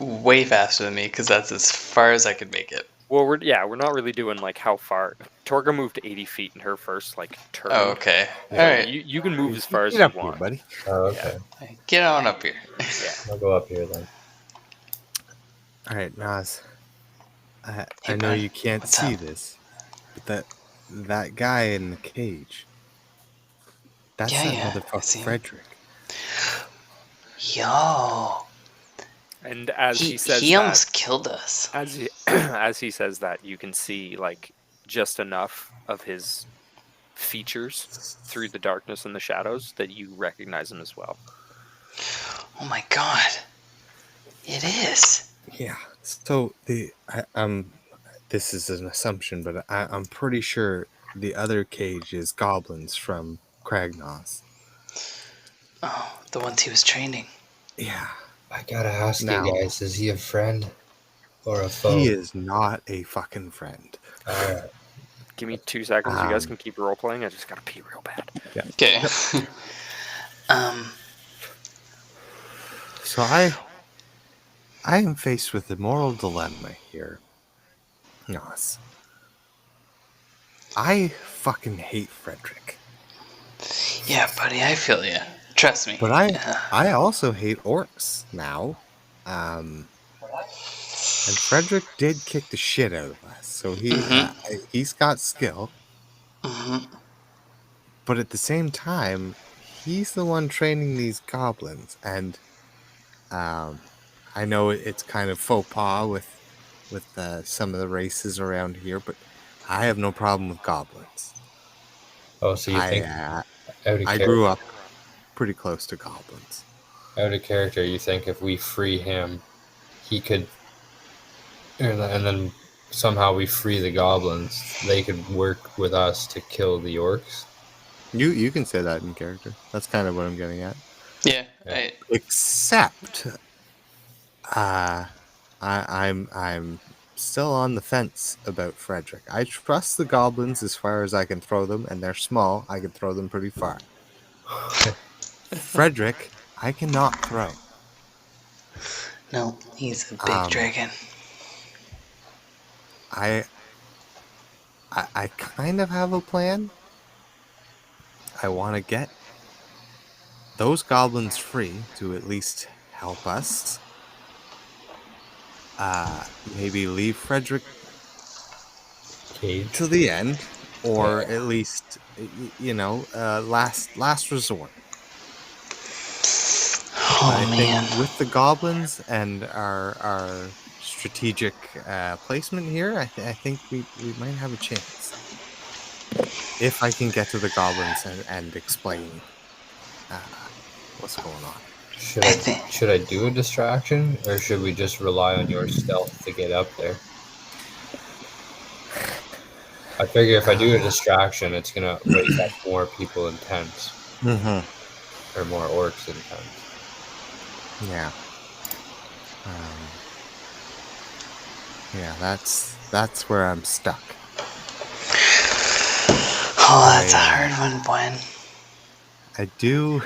way faster than me because that's as far as I could make it. Well, we're not really doing like how far. Torga moved 80 feet in her first like turn. Oh, okay. So All right. You can move as far as Get you up here, want. buddy. Oh, okay. Get on up here. Yeah. I'll go up here then. All right, Nas. I Hey, know bud. you can't What's see up? this, but that guy in the cage. That's Yeah, that I see motherfucker him. Frederick. Yo. And as he says he that, almost killed us. as he says that, you can see like just enough of his features through the darkness and the shadows that you recognize him as well. Oh my god. It is. Yeah. So this is an assumption, but I'm pretty sure the other cage is goblins from Kragnos. Oh, the ones he was training. Yeah. I gotta ask Now- you guys, is he a friend or a foe? He is not a fucking friend. Alright. Give me 2 seconds. You guys can keep role playing. I just gotta pee real bad. Okay. So I am faced with a moral dilemma here. Nos. I fucking hate Frederick. Yeah, buddy, I feel you. Trust me. But I also hate orcs now. And Frederick did kick the shit out of us. So he's got skill. But at the same time, he's the one training these goblins, and I know it's kind of faux pas with some of the races around here, but I have no problem with goblins. Oh, so you think I out grew up pretty close to goblins. of character, you think if we free him, he could, and then somehow we free the goblins, they could work with us to kill the orcs? You can say that in character. That's kind of what I'm getting at. Yeah, Yeah. Except, I'm still on the fence about Frederick. I trust the goblins as far as I can throw them, and they're small. I can throw them pretty far. Frederick, I cannot throw. no, he's a big dragon. I kind of have a plan. I want to get those goblins free to at least help us. Maybe leave Frederick Cage. to the end, or at least, last resort. Oh, I man. think with the goblins and our strategic placement here, I think we might have a chance. If I can get to the goblins and explain what's going on. Should I do a distraction, or should we just rely on your stealth to get up there? I figure if I do a distraction, it's gonna wake up more people in tents, or more orcs in tents. Yeah. That's where I'm stuck. Oh, that's a hard one, Gwen. I do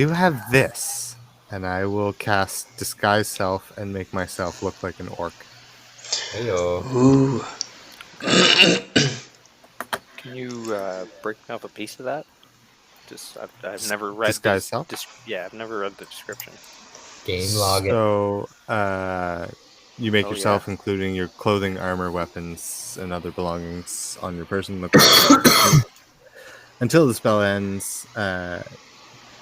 have this, and I will cast Disguise Self and make myself look like an orc. Heyo. Ooh. Can you break me off a piece of that? Just I've never read Disguise Self? I've never read the description. Game login. So, you make Oh, yourself, yeah. including your clothing, armor, weapons, and other belongings on your person, look like until the spell ends.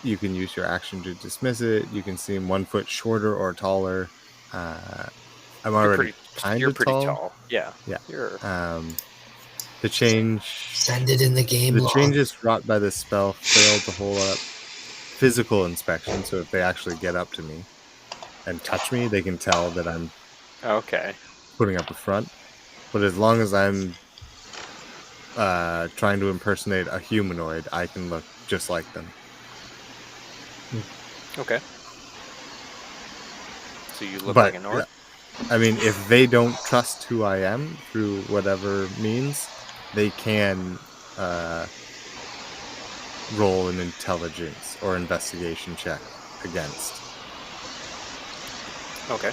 You can use your action to dismiss it. You can seem 1 foot shorter or taller. I'm already kind You're of pretty tall. tall. Yeah. Yeah. You're The change. Send it in the game The log. changes wrought by this spell fail to hold up physical inspection. So if they actually get up to me and touch me, they can tell that I'm okay. putting up a front. But as long as I'm trying to impersonate a humanoid, I can look just like them. Okay. So you look But like an orc? I mean, if they don't trust who I am through whatever means, they can roll an intelligence or investigation check against. Okay.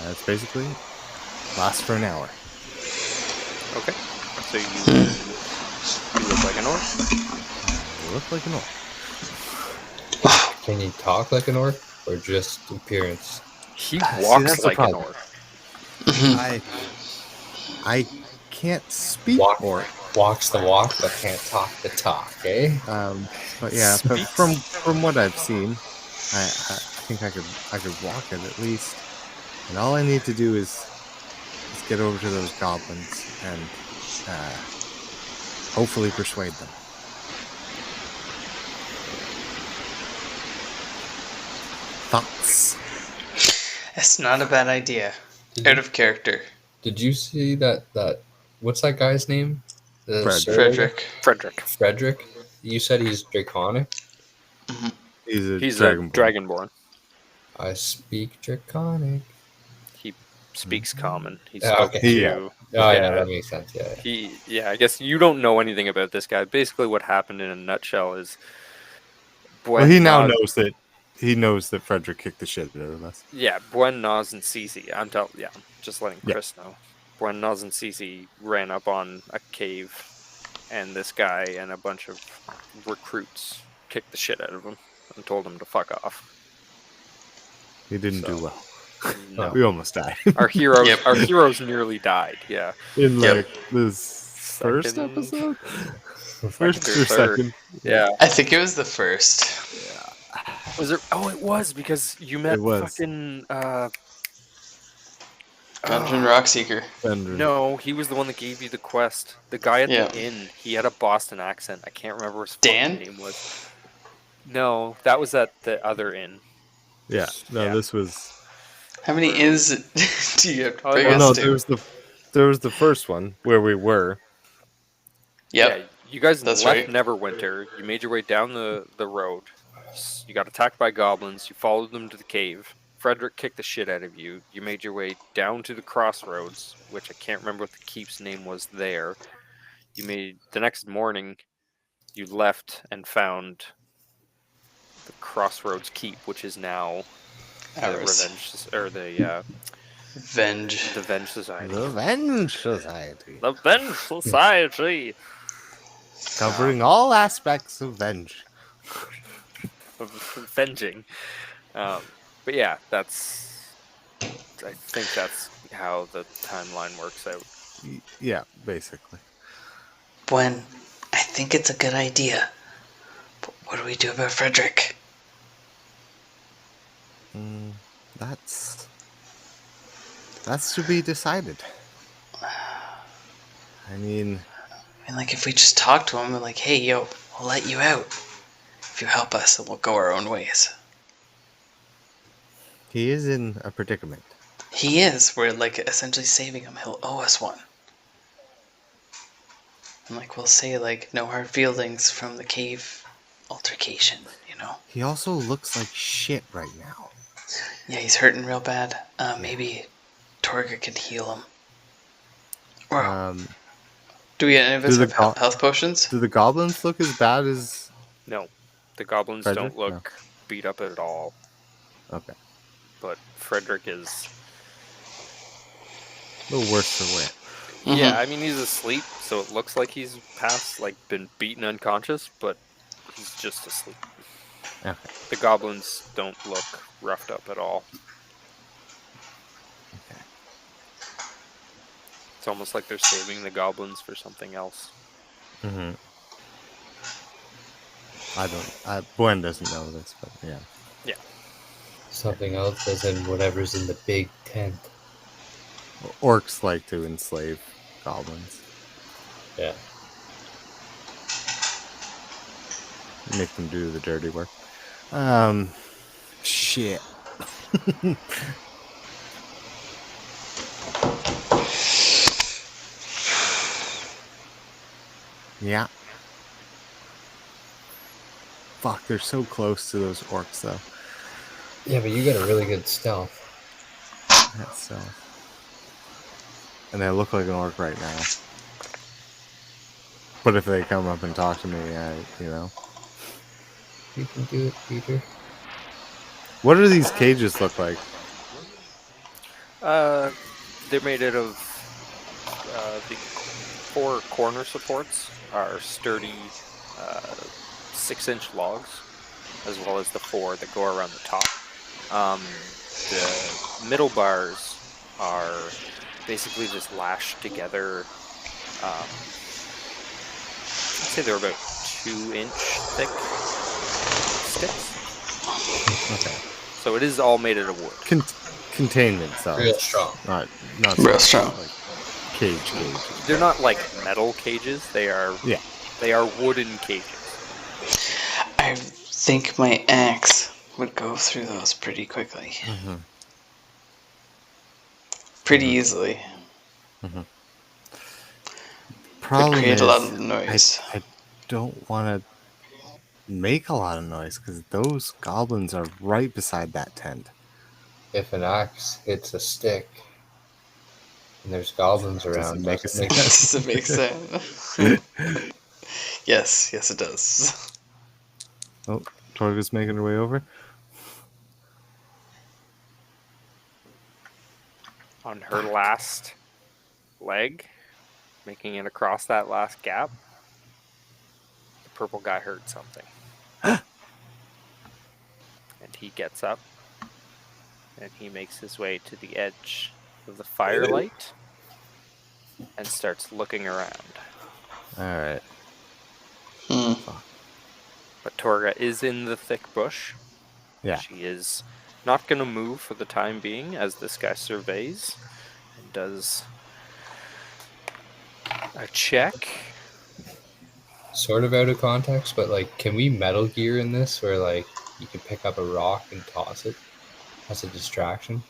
That's basically it. Lasts for an hour. Okay. So you look like an orc? I look like an orc. Can you talk like an orc, or just appearance? He that's walks the like an problem. orc. I can't speak orc. Walks the walk, but can't talk the talk, eh? But yeah, but from what I've seen, I think I could walk it at least. And all I need to do is get over to those goblins and hopefully persuade them. Thoughts? It's not a bad idea. Out of character. Did you see that what's that guy's name? The Frederick. Frederick? You said he's draconic? He's a He's dragonborn. a dragonborn. I speak draconic. He speaks common. He's Yeah, spoken okay. to. Yeah. Oh yeah, that makes sense. Yeah. I guess you don't know anything about this guy. Basically, what happened in a nutshell is Well, he Buen now Nas, knows that Frederick kicked the shit out of us. Buen Nas and Cece. I'm just letting Yeah. Chris know. Buen Nas and Cece ran up on a cave, and this guy and a bunch of recruits kicked the shit out of him and told him to fuck off. He didn't So, do well. No, We almost died. our heroes, Yep. our heroes nearly died. Yeah, In Yep. like this first Second- episode? second First or or third. second? Yeah. I think it was the first. Was it? Oh, it was because you met It was. fucking. Gungeon Rockseeker. Fender. No, he was the one that gave you the quest. The guy at Yeah. the inn. He had a Boston accent. I can't remember what his fucking Dan? name was. No, that was at the other inn. Yeah. No, Yeah. this was. How many inns do you have to Oh, bring yeah. Well, us no, to? there was the first one where we were. Yep. Yeah, you guys That's left right. Neverwinter. You made your way down the road. You got attacked by goblins. You followed them to the cave. Frederick kicked the shit out of you. You made your way down to the crossroads, which I can't remember what the keep's name was there. The next morning, you left and found the Crossroads Keep, which is now the Ours. Revenge or Venge. the Venge Society. The Venge Society. The Venge Society. Covering all aspects of Venge. Venging. But yeah, I think that's how the timeline works out. Yeah, basically. Bwen, I think it's a good idea. But what do we do about Frederick? That's to be decided. I mean, like, if we just talk to him, we're like, hey, yo, we'll let you out. If you help us, then we'll go our own ways. he is in a predicament. He is. We're, like, essentially saving him. He'll owe us one. And, like, we'll say, like, no hard feelings from the cave altercation, you know? He also looks like shit right now. Yeah, he's hurting real bad. Maybe Torga can heal him. Or do we any of us do have the health potions? Do the goblins look as bad as... No, the goblins Frederick? don't look beat up at all. Okay. But Frederick is. A little worse for wear. Yeah, I mean he's asleep, so it looks like he's been beaten unconscious, but he's just asleep. Okay. The goblins don't look roughed up at all. Okay. It's almost like they're saving the goblins for something else. Mm-hmm. Bwen doesn't know this, but yeah. Yeah. Something else as in whatever's in the big tent. Orcs like to enslave goblins. Yeah. Make them do the dirty work. Shit. Yeah. Fuck, they're so close to those orcs, though. Yeah, but you got a really good stealth. That's so. And I look like an orc right now. But if they come up and talk to me, you know. You can do it, Peter. What do these cages look like? They're made out of the 4 corner supports are sturdy 6-inch logs, as well as the 4 that go around the top. The middle bars are basically just lashed together. I'd say they're about 2-inch thick sticks. Okay. So it is all made out of wood. Containment cells. Real strong. Not Real strong. like cage. They're not like metal cages. They are wooden cages. I think my axe would go through those pretty quickly. Mm-hmm. Pretty easily. Mm-hmm. Would Problem create is, a lot of noise. I don't want to make a lot of noise because those goblins are right beside that tent. If an axe hits a stick, And there's goblins Doesn't around. make a Doesn't sense. Does it make sense? Yes, it does. Oh, Torga's making her way over. On her last leg, making it across that last gap, the purple guy heard something. And he gets up and he makes his way to the edge of the firelight and starts looking around. All right. But Torga is in the thick bush. Yeah. She is not going to move for the time being as this guy surveys and does a check. Sort of out of context, but like, can we Metal Gear in this where like you can pick up a rock and toss it as a distraction?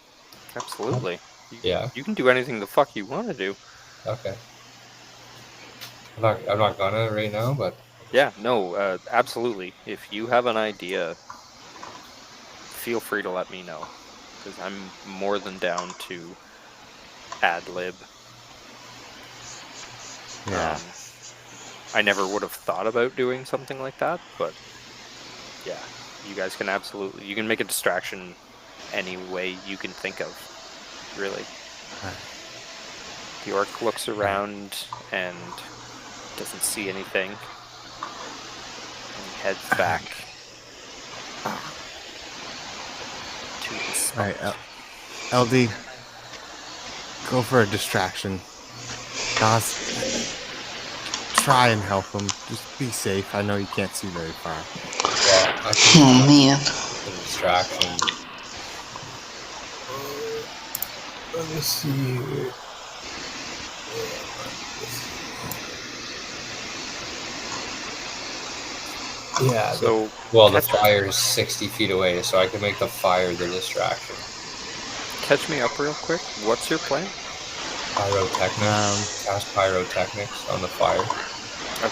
Absolutely. Yeah. You can do anything the fuck you want to do. Okay. I'm not gonna right now, but Yeah, no, absolutely. If you have an idea, feel free to let me know, because I'm more than down to ad lib. Yeah. I never would have thought about doing something like that, but yeah, you guys can absolutely, you can make a distraction any way you can think of, really. The orc looks around and doesn't see anything, and he heads back to his All spot. right, LD, go for a distraction. Nas, try and help him. Just be safe. I know you can't see very far. well, I can Oh man. the distraction. Let me see here. Yeah. So, The fire is 60 feet away, so I can make the fire the distraction. catch me up real quick. What's your plan? Pyrotechnics. Cast pyrotechnics on the fire.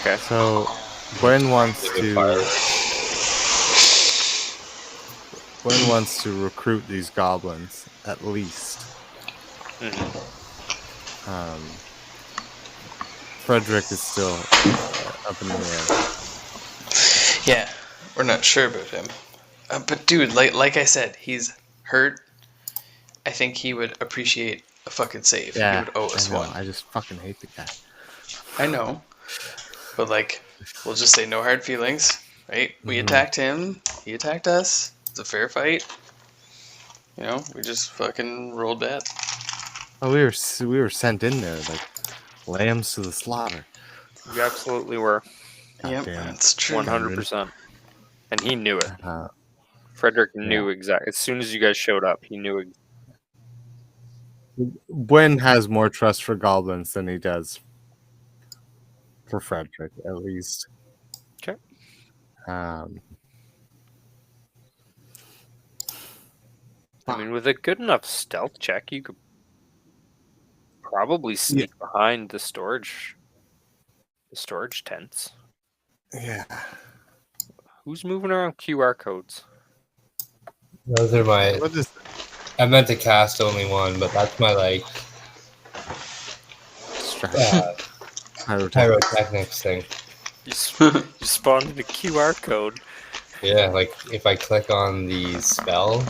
Okay. So, Gwen wants Give it to. Gwen wants to recruit these goblins at least. Frederick is still up in the air. Yeah, we're not sure about him. But dude, like I said, he's hurt. I think he would appreciate a fucking save. He would owe us I know. one. I just fucking hate the guy. I know. But like, we'll just say no hard feelings, right? We attacked him. He attacked us. It's a fair fight. You know, we just fucking rolled that. Oh, we were sent in there like lambs to the slaughter. You absolutely were. Yep, Goddamn. that's true. 100%. And he knew it. Uh, Frederick knew exactly. As soon as you guys showed up, he knew. Gwen has more trust for goblins than he does for Frederick, at least. Okay. Ah. I mean, with a good enough stealth check, you could probably sneak behind the storage tents. Yeah. Who's moving around QR codes? Those are my. What is I meant to cast only one, but that's my like pyrotechnics thing. You spawned in a QR code. Yeah, like if I click on the spell,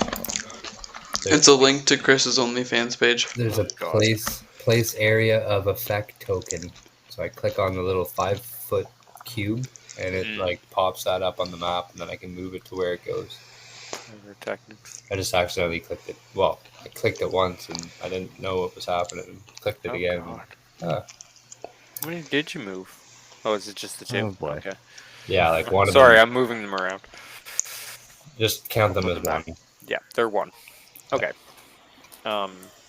It's a link to Chris's OnlyFans page. there's a place area of effect token. So I click on the little 5-foot cube, and it like pops that up on the map, and then I can move it to where it goes. I just accidentally clicked it. Well, I clicked it once, and I didn't know what was happening. And clicked it again. How many did you move? Oh, is it just the two? Oh, boy. Okay. Yeah, like one of them. Sorry, I'm moving them around. Just count them as one. Yeah, they're one. Okay.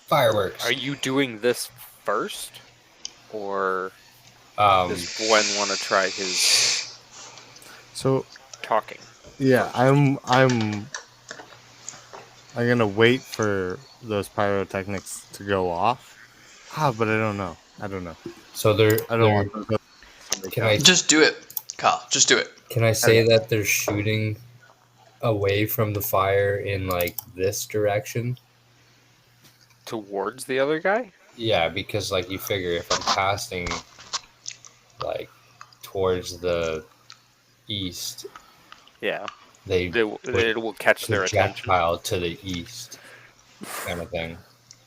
Fireworks. Are you doing this first, or does Gwen want to try his talking? Yeah, I'm gonna wait for those pyrotechnics to go off. But I don't know. So they're. I don't want them to. Can I Just do it, Kyle. Just do it. Can I say that they're shooting away from the fire in like this direction? Towards the other guy? Yeah, because like you figure if I'm casting like towards the east, Yeah, they would it will catch their attention. projectile to the east, kind of thing.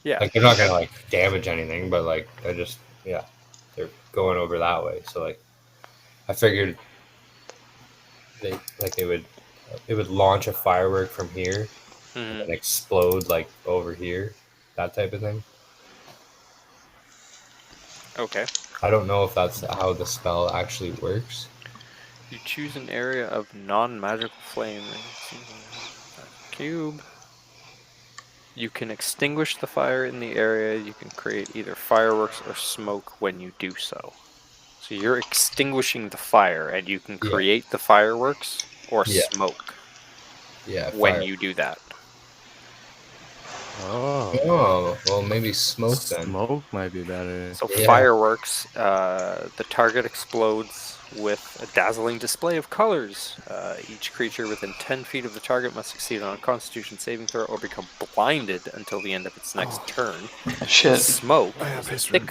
Yeah, Like they're not gonna like damage anything, but like they're going over that way. So like I figured they would launch a firework from here and then explode like over here, that type of thing. okay. I don't know if that's how the spell actually works. You choose an area of non-magical flame. Cube. You can extinguish the fire in the area. You can create either fireworks or smoke when you do so. So you're extinguishing the fire, and you can create the fireworks or smoke when you do that. Oh, well, maybe smoke then. Smoke might be better. So fireworks, the target explodes with a dazzling display of colors. Each creature within 10 feet of the target must succeed on a Constitution saving throw or become blinded until the end of its next turn. Shit. Smoke I have is history.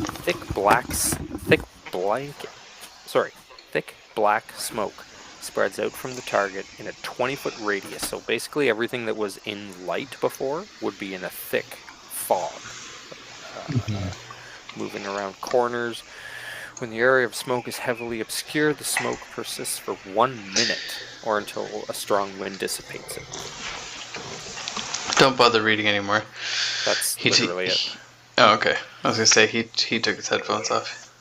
thick black smoke spreads out from the target in a 20-foot radius. So basically everything that was in light before would be in a thick fog. Moving around corners. When the area of smoke is heavily obscured, the smoke persists for 1 minute or until a strong wind dissipates it. Don't bother reading anymore. That's literally it. Oh, okay. I was gonna say he took his headphones off.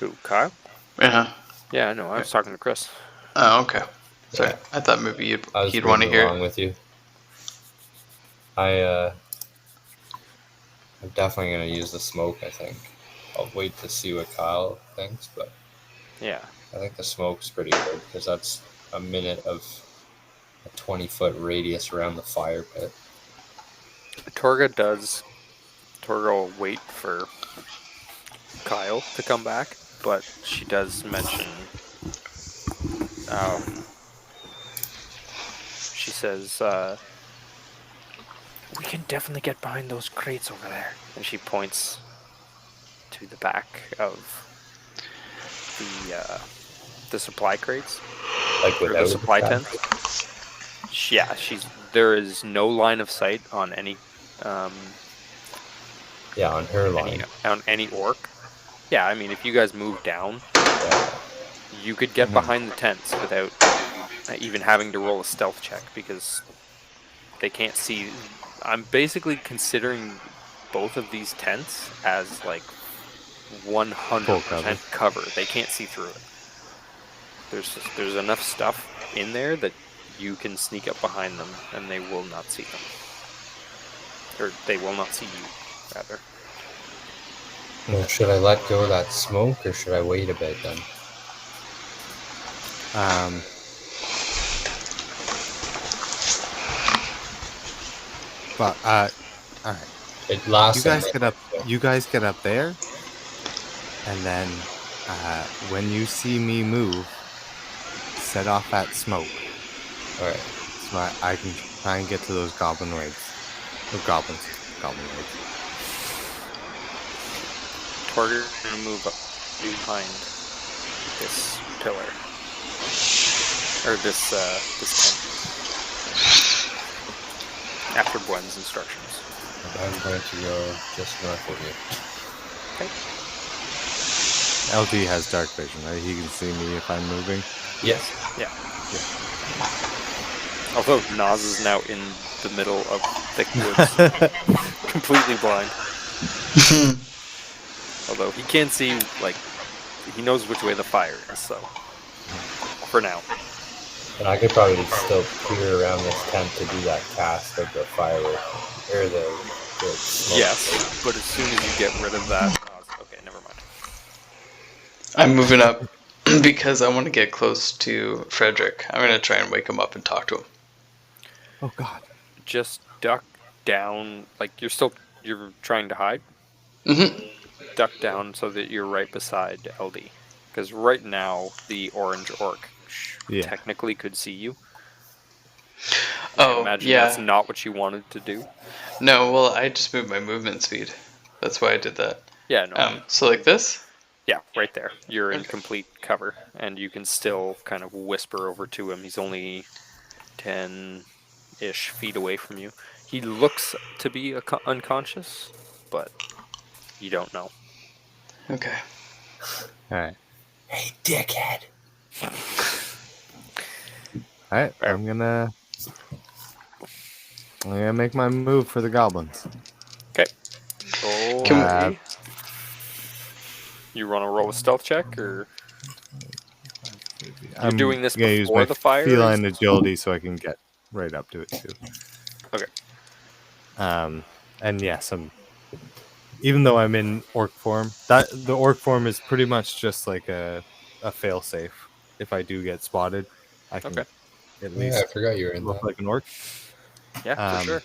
Who, Kyle? Uh-huh. Yeah, I know. I was talking to Chris. Oh, okay. Sorry. I thought maybe he'd want to hear along with you. I'm definitely gonna use the smoke. I think I'll wait to see what Kyle thinks, but yeah, I think the smoke's pretty good because that's a minute of a 20-foot radius around the fire pit. Torga will wait for Kyle to come back, but she does mention. She says, "We can definitely get behind those crates over there," and she points to the back of the supply crates, Like or the supply tent. Yeah, there is no line of sight on any. On her line. On any orc. Yeah, I mean, if you guys move down, you could get behind the tents without even having to roll a stealth check because they can't see. I'm basically considering both of these tents as like 100% cover. They can't see through it. There's enough stuff in there that you can sneak up behind them and they will not see them. Or they will not see you, rather. Well, should I let go of that smoke or should I wait a bit then? But all right. It lasts. You guys get up there, and then when you see me move, set off that smoke. All right. So I can try and get to those goblin raids. Or goblin raids. Torger gonna move up behind this pillar. Or this tent. After Gwen's instructions. I'm going to go just north of you. LD has dark vision, right? He can see me if I'm moving. Yes. Yeah. Although Nas is now in the middle of thick woods. Completely blind. Although he can see, like, he knows which way the fire is, so. For now. And I could probably still peer around this tent to do that cast of the firework. Or the smoke. Yes, but as soon as you get rid of that. Okay, never mind. I'm moving up because I want to get close to Frederick. I'm going to try and wake him up and talk to him. Oh, God. Just duck down. Like, you're trying to hide? Mm-hmm. Duck down so that you're right beside LD. Because right now, the orange orc technically could see you. Oh, Imagine yeah. that's not what you wanted to do. No, well, I just moved my movement speed. That's why I did that. Yeah, no. So like this? Yeah, right there. You're in Okay. complete cover, and you can still kind of whisper over to him. He's only 10-ish feet away from you. He looks to be unconscious, but you don't know. Okay. All right. Hey, dickhead. All right. Right. I'm gonna make my move for the goblins. Okay. Roll Can we- You want to roll a stealth check, or I'm doing this gonna use before my the fire feline is- agility so I can get right up to it too. Okay. And yes, even though I'm in orc form, that the orc form is pretty much just like a fail safe. If I do get spotted, I can Okay. at Yeah, least I forgot you were in look that. like an orc. Yeah, for Um, sure.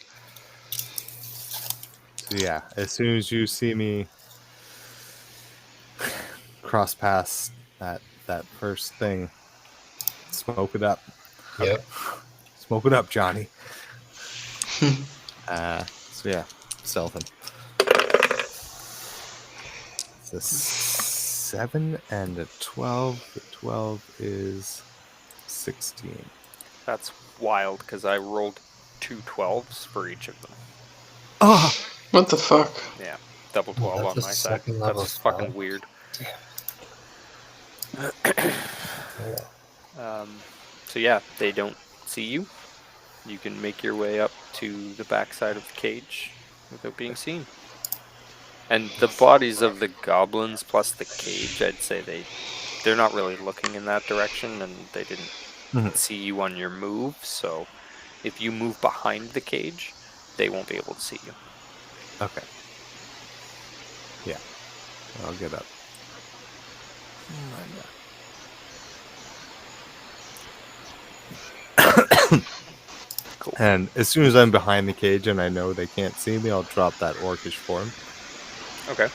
So yeah, as soon as you see me cross past that first thing, smoke it up. Yep. Smoke it up, Johnny. So yeah, stealthing. It's a 7 and a 12. The 12 is 16. That's wild, because I rolled 2 12s for each of them. Oh, What the fuck? Yeah, double 12 that's on a my side. second level That's fucking spell. weird. Yeah. So yeah, they don't see you. You can make your way up to the backside of the cage without being seen. And the bodies of the goblins plus the cage, I'd say they're not really looking in that direction, and they didn't Mhm. see you on your move. So if you move behind the cage, they won't be able to see you. okay. Yeah, I'll get up. Cool. And as soon as I'm behind the cage and I know they can't see me, I'll drop that orcish form. Okay.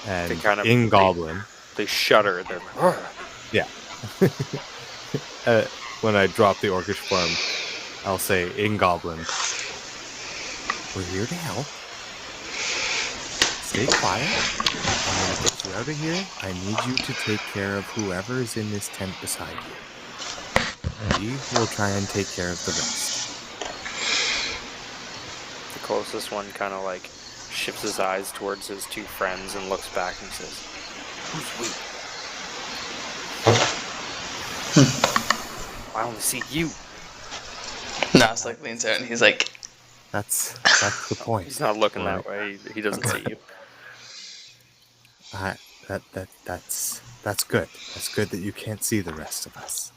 And kind of- in they- Goblin, They shudder. They're like, "Ugh." yeah. When I drop the orcish form, I'll say in Goblin, we're here to help. Stay quiet. I'm going to get you out of here. I need you to take care of whoever is in this tent beside you. We will try and take care of the rest. The closest one kind of like shifts his eyes towards his 2 friends and looks back and says, "Who's we?" I only see you. Nas like leans out and he's like, That's the point. He's not looking Right. that way. He doesn't see you. That's good. That's good that you can't see the rest of us.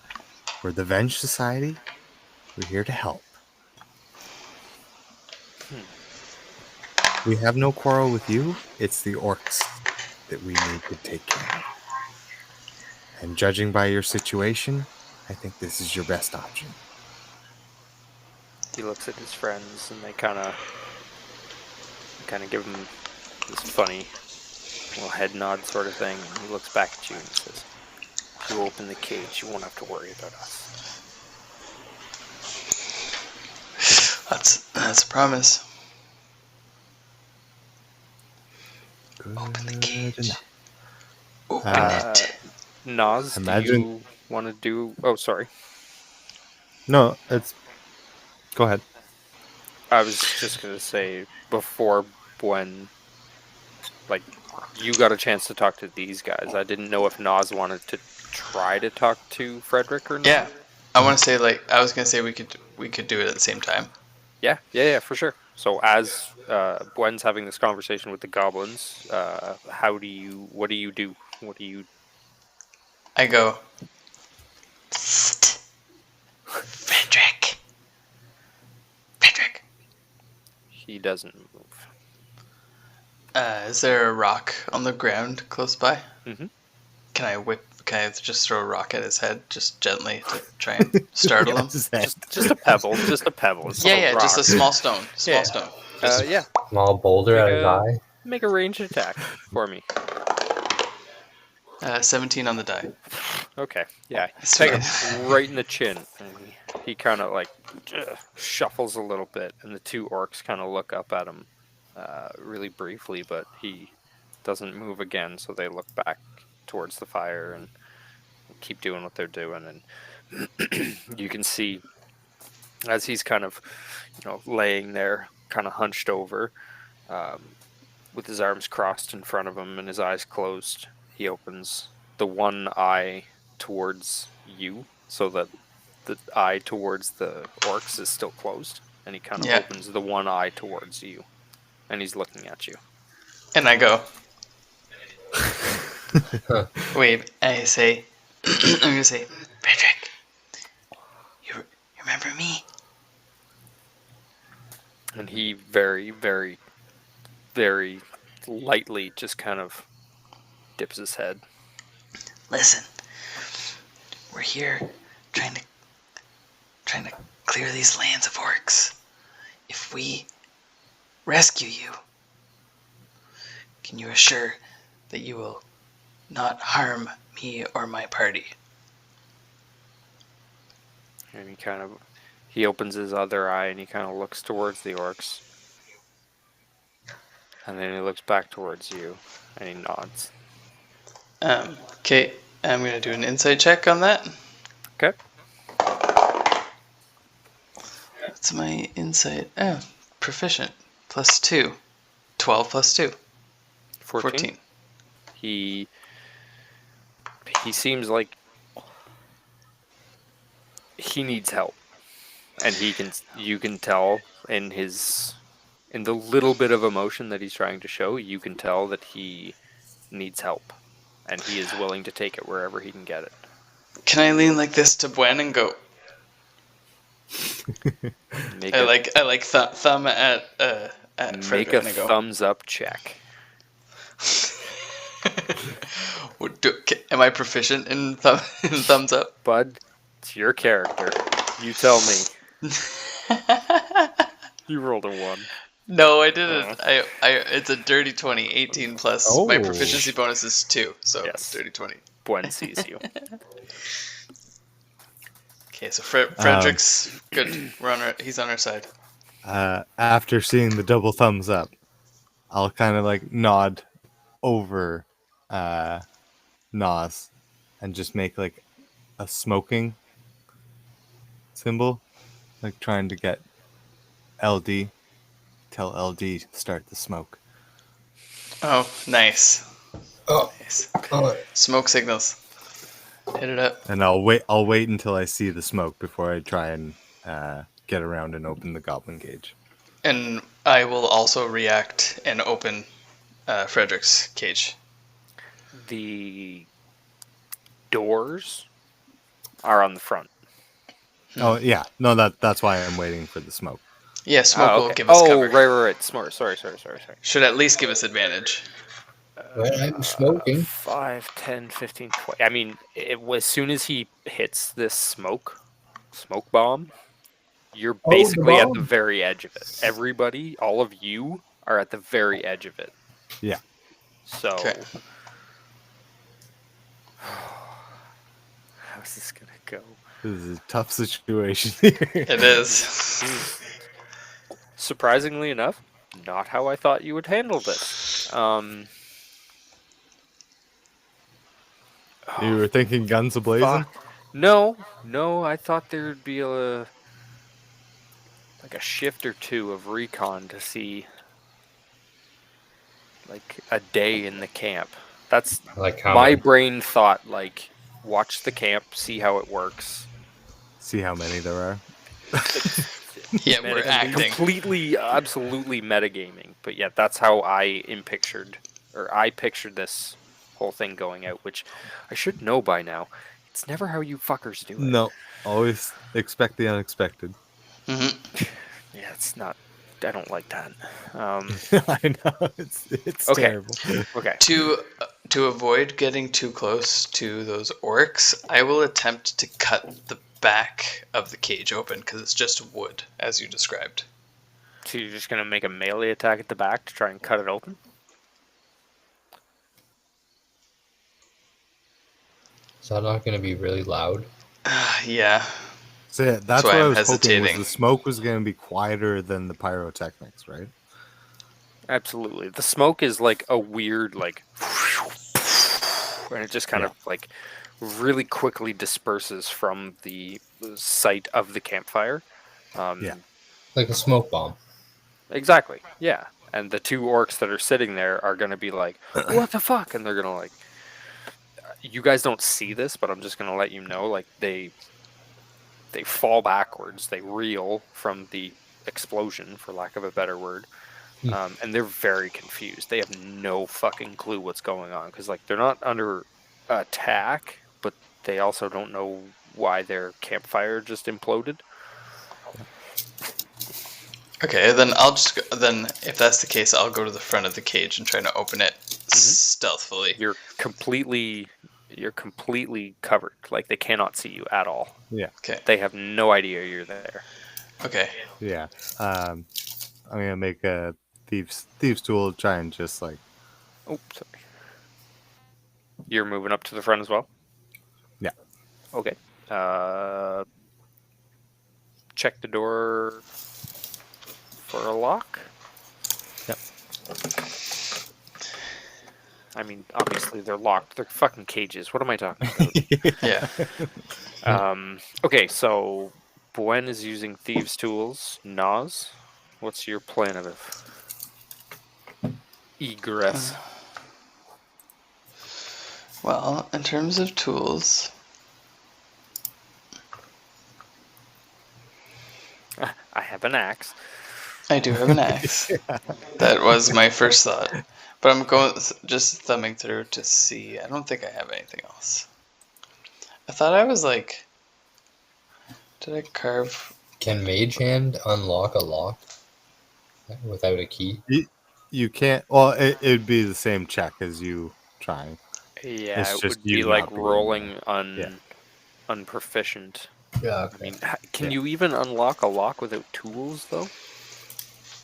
We're the Venge Society. We're here to help. We have no quarrel with you. It's the orcs that we need to take care of. And judging by your situation, I think this is your best option. He looks at his friends and they kind of give him this funny little head nod sort of thing. And he looks back at you and says, "If you open the cage, you won't have to worry about us." that's a promise. Good Open the cage. enough. Open Uh, it. Nas, Imagine- do you want to do... Oh, sorry. No, go ahead. I was just going to say, before when, like, you got a chance to talk to these guys, I didn't know if Nas wanted to try to talk to Frederick or not. Yeah. I want to say I was gonna say we could do it at the same time. Yeah, for sure. So as Gwen's having this conversation with the goblins, what do you do? What do you... I go, "Psst. Frederick. Frederick. He doesn't move. Is there a rock on the ground close by? Mhm. Can I just throw a rock at his head, just gently to try and startle him? Just a pebble. Just a pebble. It's not Yeah, a just a rock. small stone. Yeah. Stone. Just, Yeah. Small boulder at his Make eye. Make a ranged attack for me. 17 on the die. Okay. Yeah. That's Take right. him right in the chin. And he he kind of like shuffles a little bit, and the two orcs kind of look up at him really briefly, but he doesn't move again, so they look back towards the fire and keep doing what they're doing. And you can see as he's kind of, laying there, kind of hunched over, with his arms crossed in front of him and his eyes closed, he opens the one eye towards you, so that the eye towards the orcs is still closed, and he kind of Yeah. opens the one eye towards you, and he's looking at you. And I go, Huh. wait, I say, I'm going to say, Frederick, you remember me? And he very, very, very lightly just kind of dips his head. Listen, we're here trying to clear these lands of orcs. If we rescue you, can you assure that you will not harm me or my party? And he opens his other eye and he kind of looks towards the orcs. And then he looks back towards you and he nods. Okay, I'm going to do an insight check on that. Okay. What's my insight? Oh, proficient. +2. 12 plus 2. 14. He seems like he needs help. And you can tell in the little bit of emotion that he's trying to show, you can tell that he needs help. And he is willing to take it wherever he can get it. Can I lean like this to Bwen and go? I like thumb at make Frederick a and I go. thumbs up check. Am I proficient in thumbs up? Bud, it's your character. You tell me. You rolled a 1. No, I didn't. I it's a dirty 20, 18 plus. My Oh. proficiency bonus is 2, so Yes. dirty 20. Bwen sees you. Okay, so Frederick's good. He's on our side. After seeing the double thumbs up, I'll kind of like nod over Nas and just make like a smoking symbol, like trying to get LD. Tell LD to start the smoke. Oh, nice. Oh, Nice. oh, Smoke signals. Hit it up. And I'll wait until I see the smoke before I try and get around and open the goblin cage. And I will also react and open Frederick's cage. The doors are on the front. Oh yeah, no, that's why I'm waiting for the smoke. Yeah, smoke will okay. give us cover. Right. Smart. Sorry. Should at least give us advantage. well, I'm smoking. 5, 10, 15, 20. I mean, as soon as he hits this smoke bomb, you're Oh, the basically at the bomb. very edge of it. Everybody, all of you, are at the very edge of it. Yeah. So, Okay. how's this gonna go? This is a tough situation here. It is. Surprisingly enough, not how I thought you would handle this. You were thinking guns a-blazing? Fuck. No, I thought there would be a shift or two of recon to see like a day in the camp. That's Like how my brain thought, like, watch the camp, see how it works. See how many there are. Yeah, we're acting. Completely, absolutely metagaming. But yeah, that's how I pictured this whole thing going out, which I should know by now. It's never how you fuckers do it. No, always expect the unexpected. Mm-hmm. Yeah, it's not. I don't like that. I know, it's Okay. terrible. Okay. To avoid getting too close to those orcs, I will attempt to cut the back of the cage open because it's just wood, as you described. So you're just gonna make a melee attack at the back to try and cut it open? Is that not going to be really loud? Yeah. So yeah, that's why what I I'm was hoping, was hesitating. the smoke was going to be quieter than the pyrotechnics, right? Absolutely. The smoke is like a weird, like, and it just kind Yeah. of like really quickly disperses from the site of the campfire. Yeah. Like a smoke bomb. Exactly. Yeah. And the two orcs that are sitting there are going to be like, what the fuck? And they're going to like, you guys don't see this, but I'm just going to let you know, like, they fall backwards, they reel from the explosion, for lack of a better word. And they're very confused. They have no fucking clue what's going on, because like they're not under attack, but they also don't know why their campfire just imploded. Okay, then then if that's the case, I'll go to the front of the cage and try to open it stealthily. You're completely covered. Like they cannot see you at all. Yeah. Okay. They have no idea you're there. Okay. Yeah. I'm going to make a thieves tool, try and just like... Oh, sorry. You're moving up to the front as well? Yeah. Okay. Check the door for a lock. Yep. I mean, obviously they're locked. They're fucking cages. What am I talking about? Yeah. Okay, so Buen is using thieves' tools. Nas, what's your plan of egress? Well, in terms of tools, I have an axe. I do have an axe. That was my first thought. But I'm just thumbing through to see. I don't think I have anything else. I thought I was like... Did I carve... Can Mage Hand unlock a lock without a key? You can't... Well, it'd be the same check as you trying. Yeah, It's it just would you be like not being, rolling yeah. unproficient. Yeah. I mean, can you even unlock a lock without tools, though?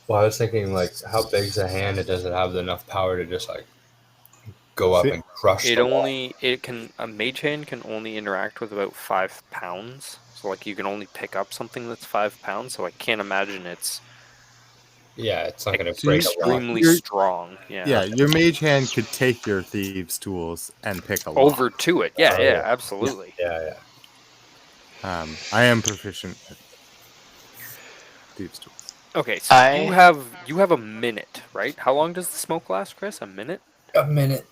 Well, I was thinking, like, how big's a hand? It doesn't have enough power to just like go up See, and crush the wall. A mage hand can only interact with about 5 pounds. So like you can only pick up something that's 5 pounds. So I can't imagine it's Yeah, it's not going to So break a lock. extremely You're- strong. yeah, your mage hand could take your thieves' tools and pick a lock. Over to it. Yeah, Oh, yeah, yeah. absolutely. Yeah. I am proficient at thieves' tools. Okay, so you have a minute, right? How long does the smoke last, Chris? A minute? A minute.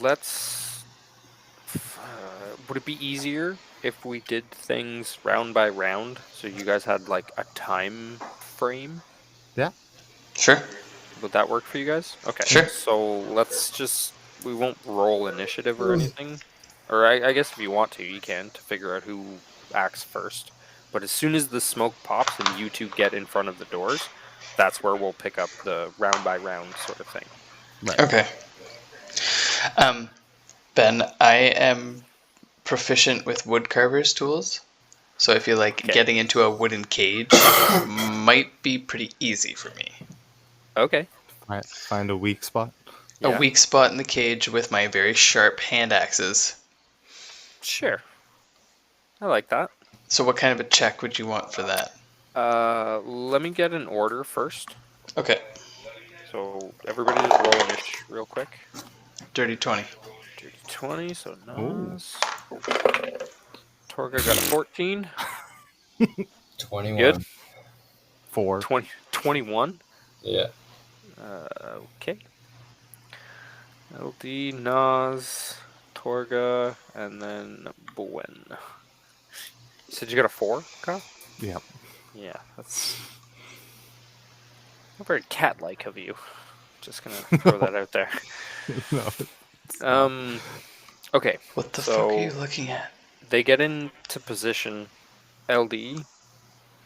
Let's. Would it be easier if we did things round by round, so you guys had like a time frame? Yeah. Sure. Would that work for you guys? Okay. Sure. So we won't roll initiative or anything. Or I guess if you want to, you can, to figure out who acts first. But as soon as the smoke pops and you two get in front of the doors, that's where we'll pick up the round by round sort of thing. Right. Okay. Ben, I am proficient with woodcarver's tools. So I feel like getting into a wooden cage might be pretty easy for me. Okay. Find a weak spot. Yeah. A weak spot in the cage with my very sharp hand axes. Sure. I like that. So what kind of a check would you want for that? Let me get an order first. Okay. So everybody just roll real quick. Dirty 20. Dirty 20, so Nas. Torga got a 14. 21. Good. 4. 21. Yeah. Okay. LD, Nas, Torga, and then Buen. You said you got a 4, Kyle? Yeah. Yeah, that's not very cat-like of you. Just gonna throw that out there. No. Okay. What the so fuck are you looking at? They get into position. LD,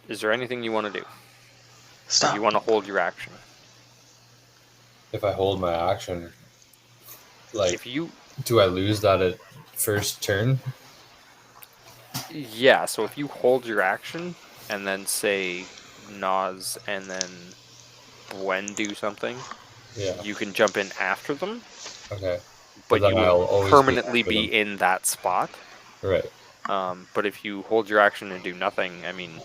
is there anything you want to do? Stop. Or you want to hold your action? If I hold my action, like, If you, do I lose that at first turn? yeah. So if you hold your action and then say Nas and then Buen do something, Yeah. you can jump in after them. Okay. But then you I'll will always be permanently after be them. in that spot. Right. But if you hold your action and do nothing, I mean,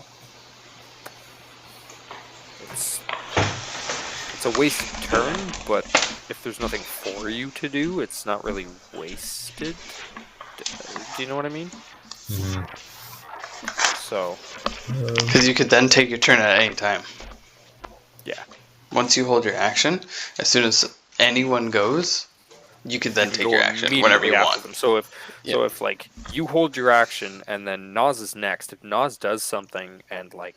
it's a wasted turn, but if there's nothing for you to do, it's not really wasted. Do you know what I mean? Mhm. So, Because you could then take your turn at any time. yeah. Once you hold your action, as soon as anyone goes, you could then You can take go your action whenever you immediately after want. them. So Yeah. if like you hold your action and then Nas is next, if Nas does something and like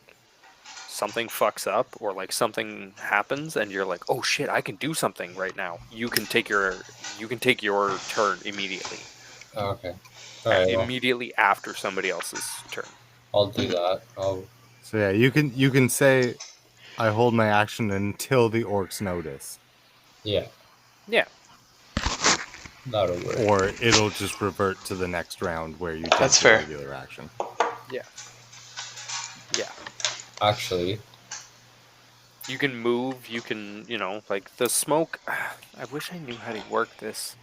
something fucks up or like something happens and you're like, oh shit, I can do something right now. You can take your turn immediately. Okay. All right. Well, Immediately after somebody else's turn. I'll do that. So yeah, you can say I hold my action until the orcs notice, Yeah, Yeah. that'll work. or it'll just revert to the next round where you take That's your fair. regular action. Yeah. Yeah. Actually, You can move, you can, like the smoke. I wish I knew how to work this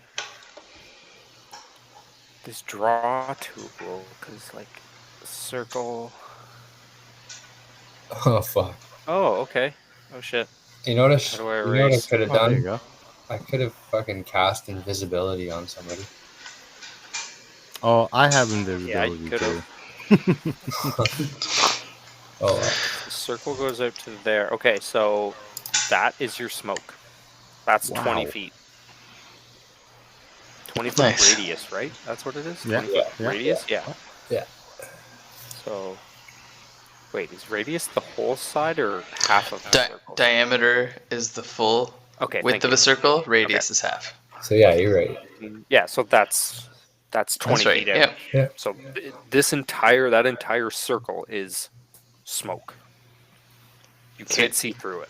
draw tool, because like circle. oh fuck. Oh, okay. Oh shit. You know How what? do I You know what I erase? could have Oh, there you done? go. I could have fucking cast invisibility on somebody. Oh, I have Yeah, you invisibility could too. have. Oh, well. The circle goes out to there. Okay, so that is your smoke. That's 20 Wow. feet. 20-foot Nice. radius, right? That's what it is? Yeah, 20-foot yeah. radius? Yeah. Yeah. So, wait, is radius the whole side or half of the circle? Diameter is the full Okay, width thank of you. a circle. Radius is half. So yeah, you're right. Yeah, so that's 20 That's right. feet out. Yeah. Yeah. So that entire circle is smoke. You can't see through it.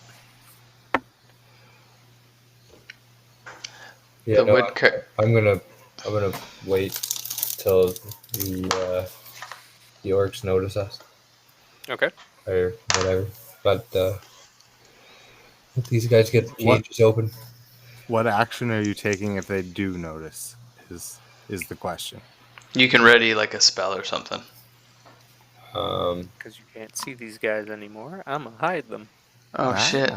Yeah. The No, woodcut. I'm gonna wait till the orcs notice us Okay. or whatever. But let these guys get the What cages open. what action are you taking if they do notice? Is the question. You can ready like a spell or something. Because you can't see these guys anymore, I'm gonna hide them. Oh shit.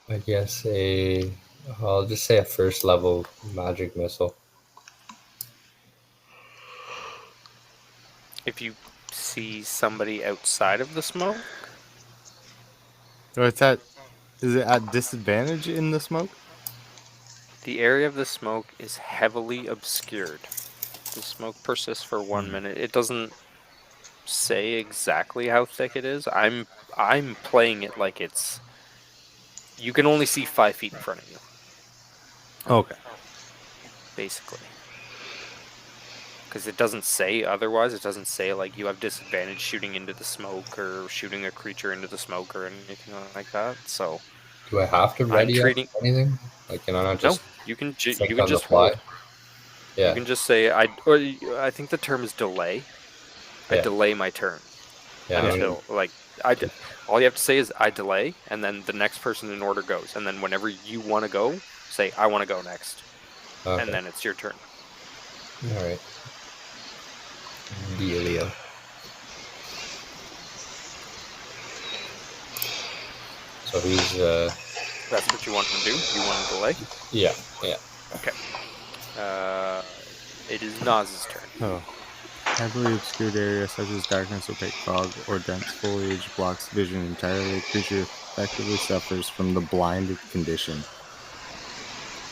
I guess I'll just say a first level magic missile. If you see somebody outside of the smoke, So is it at disadvantage in the smoke? the area of the smoke is heavily obscured. The smoke persists for 1 minute. It doesn't say exactly how thick it is. I'm playing it like it's. You can only see 5 feet in front of you, Okay. basically. Because it doesn't say otherwise. It doesn't say like you have disadvantage shooting into the smoke or shooting a creature into the smoke or anything like that. So Do I have to ready up anything? Like, can I not just you can think you on the just fly? hold. Yeah. You can just say I think the term is delay. I Yeah. delay my turn Yeah. until all you have to say is I delay, and then the next person in order goes, and then whenever you want to go, say I want to go next, Okay. and then it's your turn. All right. Dealio. So who's That's what you want to do. You want to delay. Yeah. Yeah. Okay. It is Naz's turn. Oh. Heavily obscured area such as darkness, opaque fog, or dense foliage blocks vision entirely. Creature effectively suffers from the blinded condition.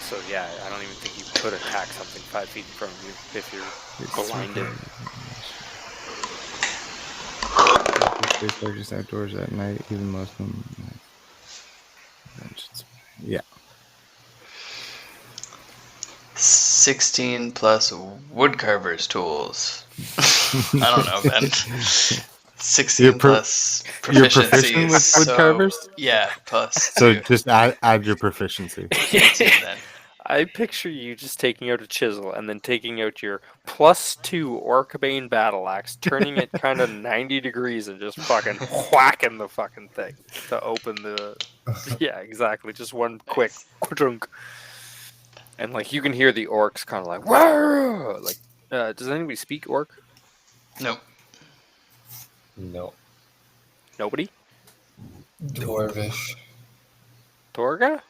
So yeah, I don't even think you could attack something 5 feet in front of you if you're blinded. Space largest outdoors at night, even most of them. Yeah. 16 plus woodcarver's tools. I don't know, Ben. 16 plus proficiency. You're proficient with woodcarvers? Yeah, plus. So two. just add your proficiency. 18 then. I picture you just taking out a chisel and then taking out your +2 Orcbane battle axe, turning it kind of 90 degrees and just fucking whacking the fucking thing to open the. Yeah, exactly. Just one quick chunk. And like you can hear the orcs kind of like, "Whoa!" Like, does anybody speak orc? No. No. Nobody. Dwarvish. Torga?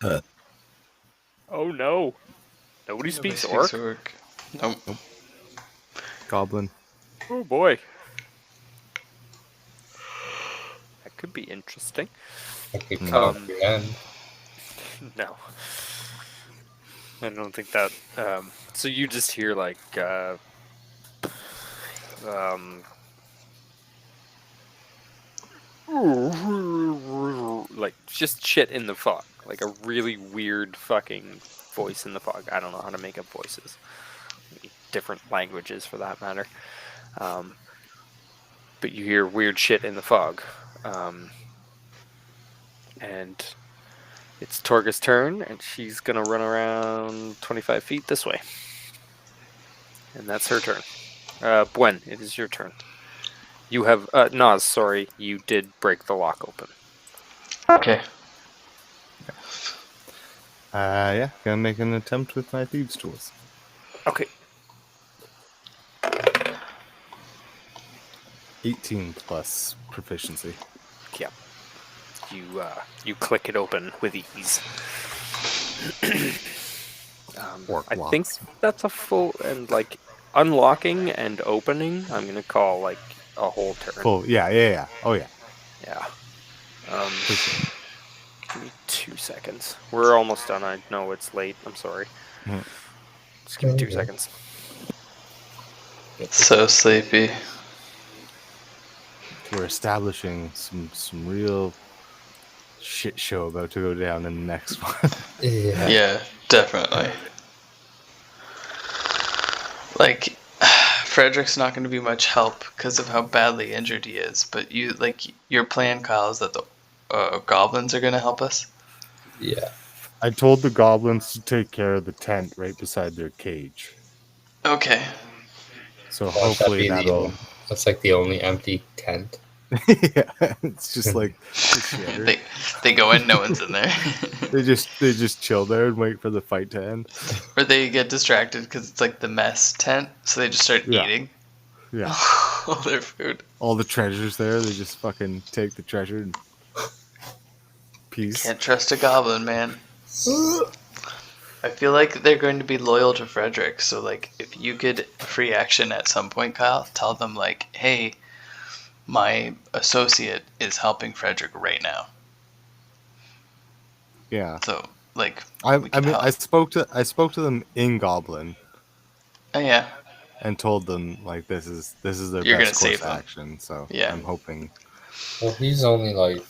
Oh no! Nobody speaks orc. Nope. Goblin. Oh boy. That could be interesting. I could comprehend. No. I don't think that. So you just hear like, like just shit in the fog, like a really weird fucking voice in the fog. I don't know how to make up voices, different languages for that matter. But you hear weird shit in the fog, and it's Torga's turn, and she's gonna run around 25 feet this way, and that's her turn. Bwen, it is your turn. You have Nas. Sorry, you did break the lock open. Okay. Yeah, gonna make an attempt with my thieves' tools. Okay. 18 plus proficiency. Yeah. You click it open with ease. Orc I locks. think that's a full and like unlocking and opening. I'm gonna call like a whole turn. Full. Yeah. Oh yeah. Yeah. For sure. Give me 2 seconds. We're almost done. I know it's late. I'm sorry. Mhm. Just give me 2 Okay. seconds. So sleepy. We're establishing some real shit show about to go down in the next one. Yeah. Yeah, definitely. Like, Frederick's not going to be much help because of how badly injured he is. But your plan, Kyle, is that the goblins are going to help us. Yeah. I told the goblins to take care of the tent right beside their cage. Okay. So Watch that hopefully be that'll. that's like the only empty tent. Yeah, it's just like the shitter. They go in, no one's in there. They just chill there and wait for the fight to end. Or they get distracted because it's like the mess tent, so they just start Yeah. eating Yeah, all their food. all the treasures there. They just fucking take the treasure and peace. Can't trust a goblin, man. I feel like they're going to be loyal to Frederick, so like if you could free action at some point, Kyle, tell them like, hey, my associate is helping Frederick right now. Yeah. So like I we can mean help. I spoke to them in Goblin Oh yeah. and told them like this is their You're best gonna course save them. action. So Yeah. I'm hoping. Well, he's only like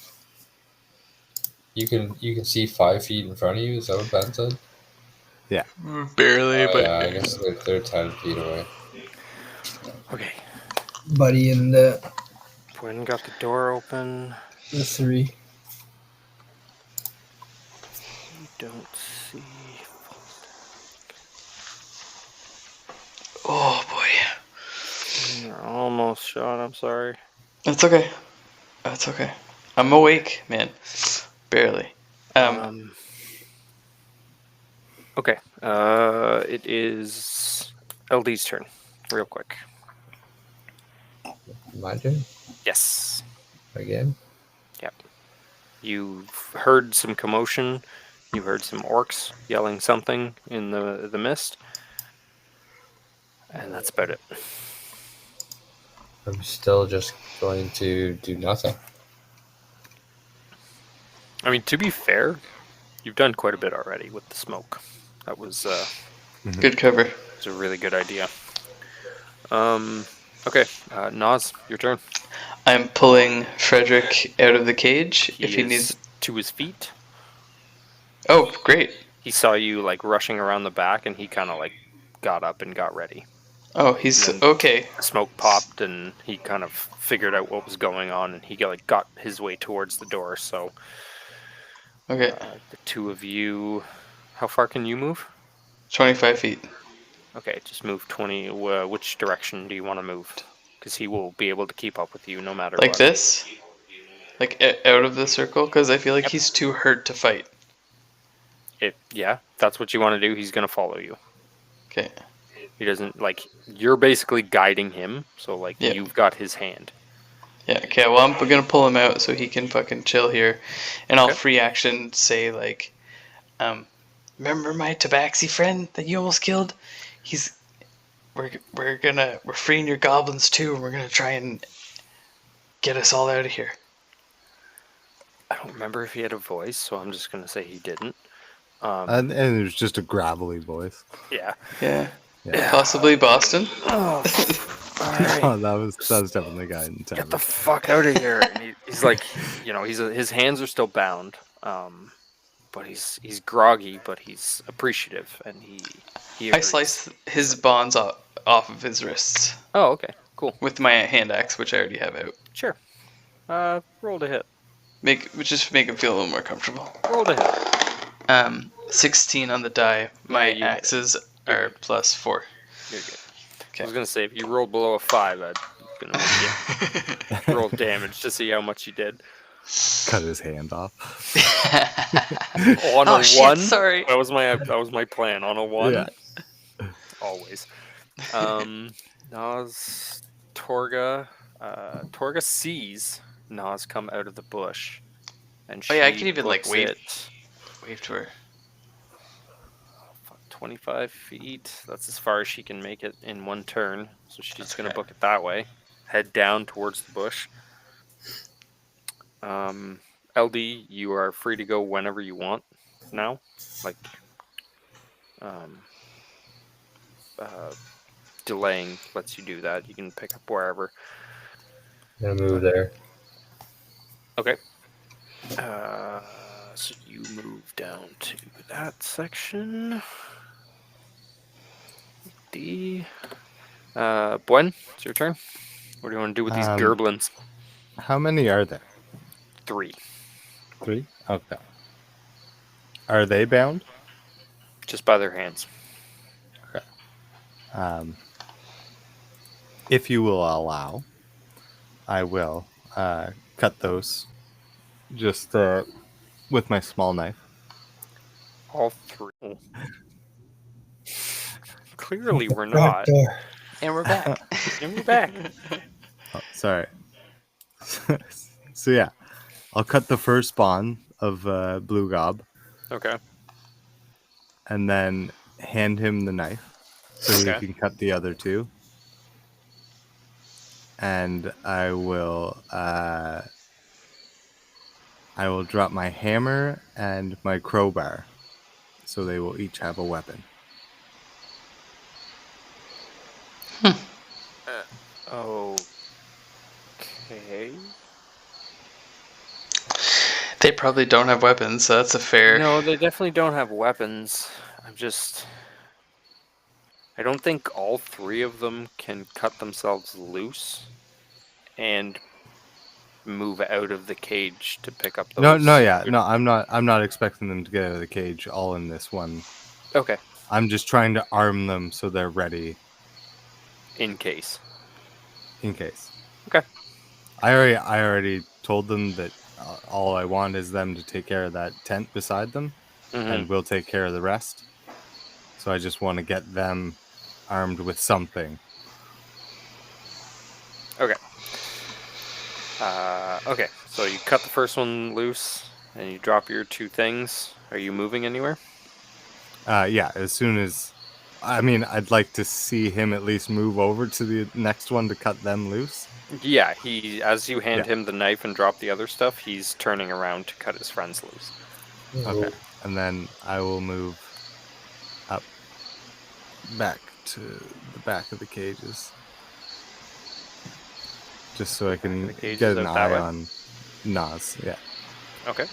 you can see 5 feet in front of you. Is that what Ben said? Barely, Oh, but yeah, I guess they're 10 feet away. Okay. Buddy and the Bwen got the door open. 3. You don't see. oh boy. You're almost shot. I'm sorry. That's okay. That's okay. I'm awake, man. Barely. Okay. It is LD's turn. Real quick. My turn Yes. again. You've heard some commotion. You heard some orcs yelling something in the mist. And that's about it. I'm still just going to do nothing. I mean, to be fair, you've done quite a bit already with the smoke. That was Good cover. a really good idea. Okay, Nas, your turn. I'm pulling Frederick out of the cage if he is needs. to his feet. Oh, great. He saw you like rushing around the back, and he kind of like got up and got ready. Oh, he's And then- okay. Smoke popped, and he kind of figured out what was going on, and he like got his way towards the door. So Okay, the two of you, how far can you move? 25 feet. Okay, just move 20. Which direction do you want to move? Because he will be able to keep up with you no matter Like what. this? Like out of the circle? Because I feel like Yep. he's too hurt to fight. If that's what you want to do, he's gonna follow you. Okay. He doesn't like you're basically guiding him, so like Yeah. you've got his hand. Yeah, okay, well, I'm gonna pull him out so he can fucking chill here. And I'll Okay. free action say, like, remember my tabaxi friend that you almost killed? We're freeing your goblins too, and we're gonna try and get us all out of here. I don't remember if he had a voice, so I'm just gonna say he didn't. And it was just a gravelly voice. Yeah. Yeah. Yeah. Possibly Boston. Oh, alright. Oh, that was definitely a guy in Get town. the fuck out of here! And he's like, his hands are still bound, but he's groggy, but he's appreciative, and he I agrees. slice his bonds off of his wrists Oh, okay, cool, with my hand axe, which I already have out. sure. Roll to hit. Just make him feel a little more comfortable. Roll to hit. 16 on the die. My Yeah, axes are +4. You're good. Okay. I was gonna say if you rolled below a 5, I'd gonna make you roll damage to see how much you did. Cut his hand off. On a shit, 1, sorry. That was my plan. On a 1, Yeah. always. Nas, Torga sees Nas come out of the bush, and she Oh yeah, I can even like books wave it to her. 25 feet. That's as far as she can make it in one turn. So she's gonna Okay. book it that way. Head down towards the bush. LD, you are free to go whenever you want now. Like, delaying lets you do that. You can pick up wherever. I'm gonna move there. Okay. So you move down to that section. D. Buen, it's your turn. What do you want to do with these goblins? How many are there? 3. 3? Okay. Are they bound? Just by their hands. If you will allow, I will cut those just with my small knife. All 3. Clearly we're Front not. door. And we're back. And we're back. Oh, sorry. So yeah, I'll cut the first spawn of Blue Gob Okay. and then hand him the knife so he Okay. can cut the other 2. And I will drop my hammer and my crowbar, so they will each have a weapon. Okay. They probably don't have weapons, so that's a fair. No, they definitely don't have weapons. I don't think all 3 of them can cut themselves loose and move out of the cage to pick up those. No, I'm not expecting them to get out of the cage all in this one. Okay. I'm just trying to arm them so they're ready In case. in case. Okay. I already told them that all I want is them to take care of that tent beside them, and we'll take care of the rest. So I just want to get them armed with something. Okay. Okay. So you cut the first one loose, and you drop your 2 things. Are you moving anywhere? Yeah, as soon as... I'd like to see him at least move over to the next one to cut them loose. Yeah, as you hand Yeah. him the knife and drop the other stuff, he's turning around to cut his friends loose. Okay. And then I will move up back to the back of the cages. Just so I can The cages get an out that eye way? on Nas, yeah. Okay.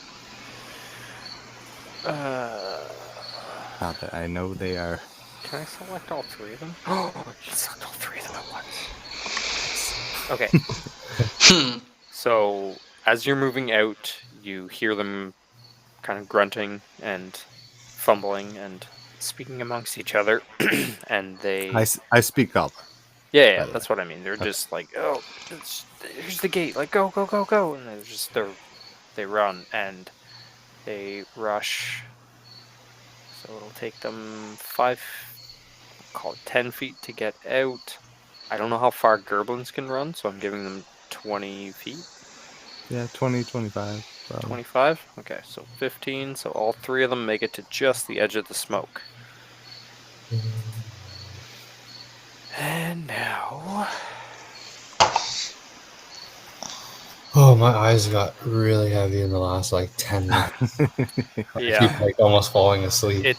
Not that I know they are... Can I select all 3 of them? Oh, you can select all 3 of them at once. Okay. So, as you're moving out, you hear them kind of grunting and fumbling and speaking amongst each other, and they... I speak Goblin. Yeah, by the that's what I mean. They're just like, oh, here's the gate, like, go, go, go, go, and they run, and they rush So it'll take them 10 feet to get out. I don't know how far Goblins can run, so I'm giving them 20 feet. Yeah, 20, 25. Probably. 25? Okay, so 15. So all three of them make it to just the edge of the smoke. And now... Oh, my eyes got really heavy in the last like 10 minutes. I Yeah. keep like almost falling asleep.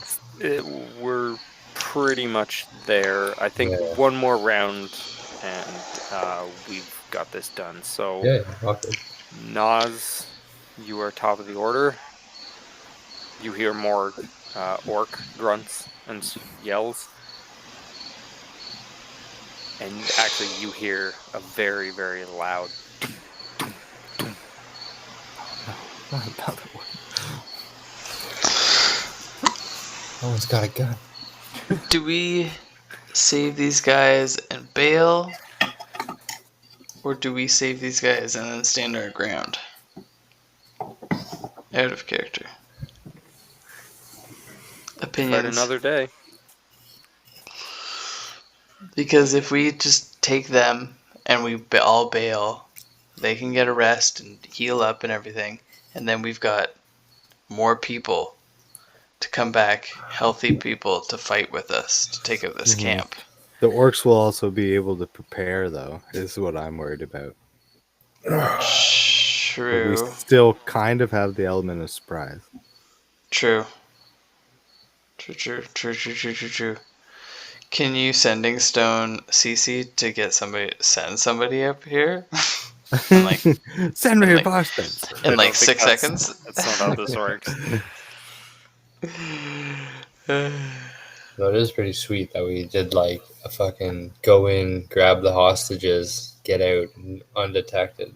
We're pretty much there. I think Yeah. one more round and we've got this done. So, Yeah, okay. Nas, you are top of the order. You hear more orc grunts and yells. And actually, you hear a very, very loud. Not another one. Someone's got a gun. Do we save these guys and bail? Or do we save these guys and then stand our ground? Out of character. Fight Opinions. another day. Because if we just take them and we all bail, they can get a rest and heal up and everything. And then we've got more people to come back, healthy people to fight with us to take out this camp. The orcs will also be able to prepare, though, is what I'm worried about. But we True. still kind of have the element of surprise. True. Can you sending stone CC to send somebody up here? like Send and like- reinforcements. in I like don't think 6 seconds? That's not how this works. No, it is pretty sweet that we did like a fucking go in, grab the hostages, get out undetected.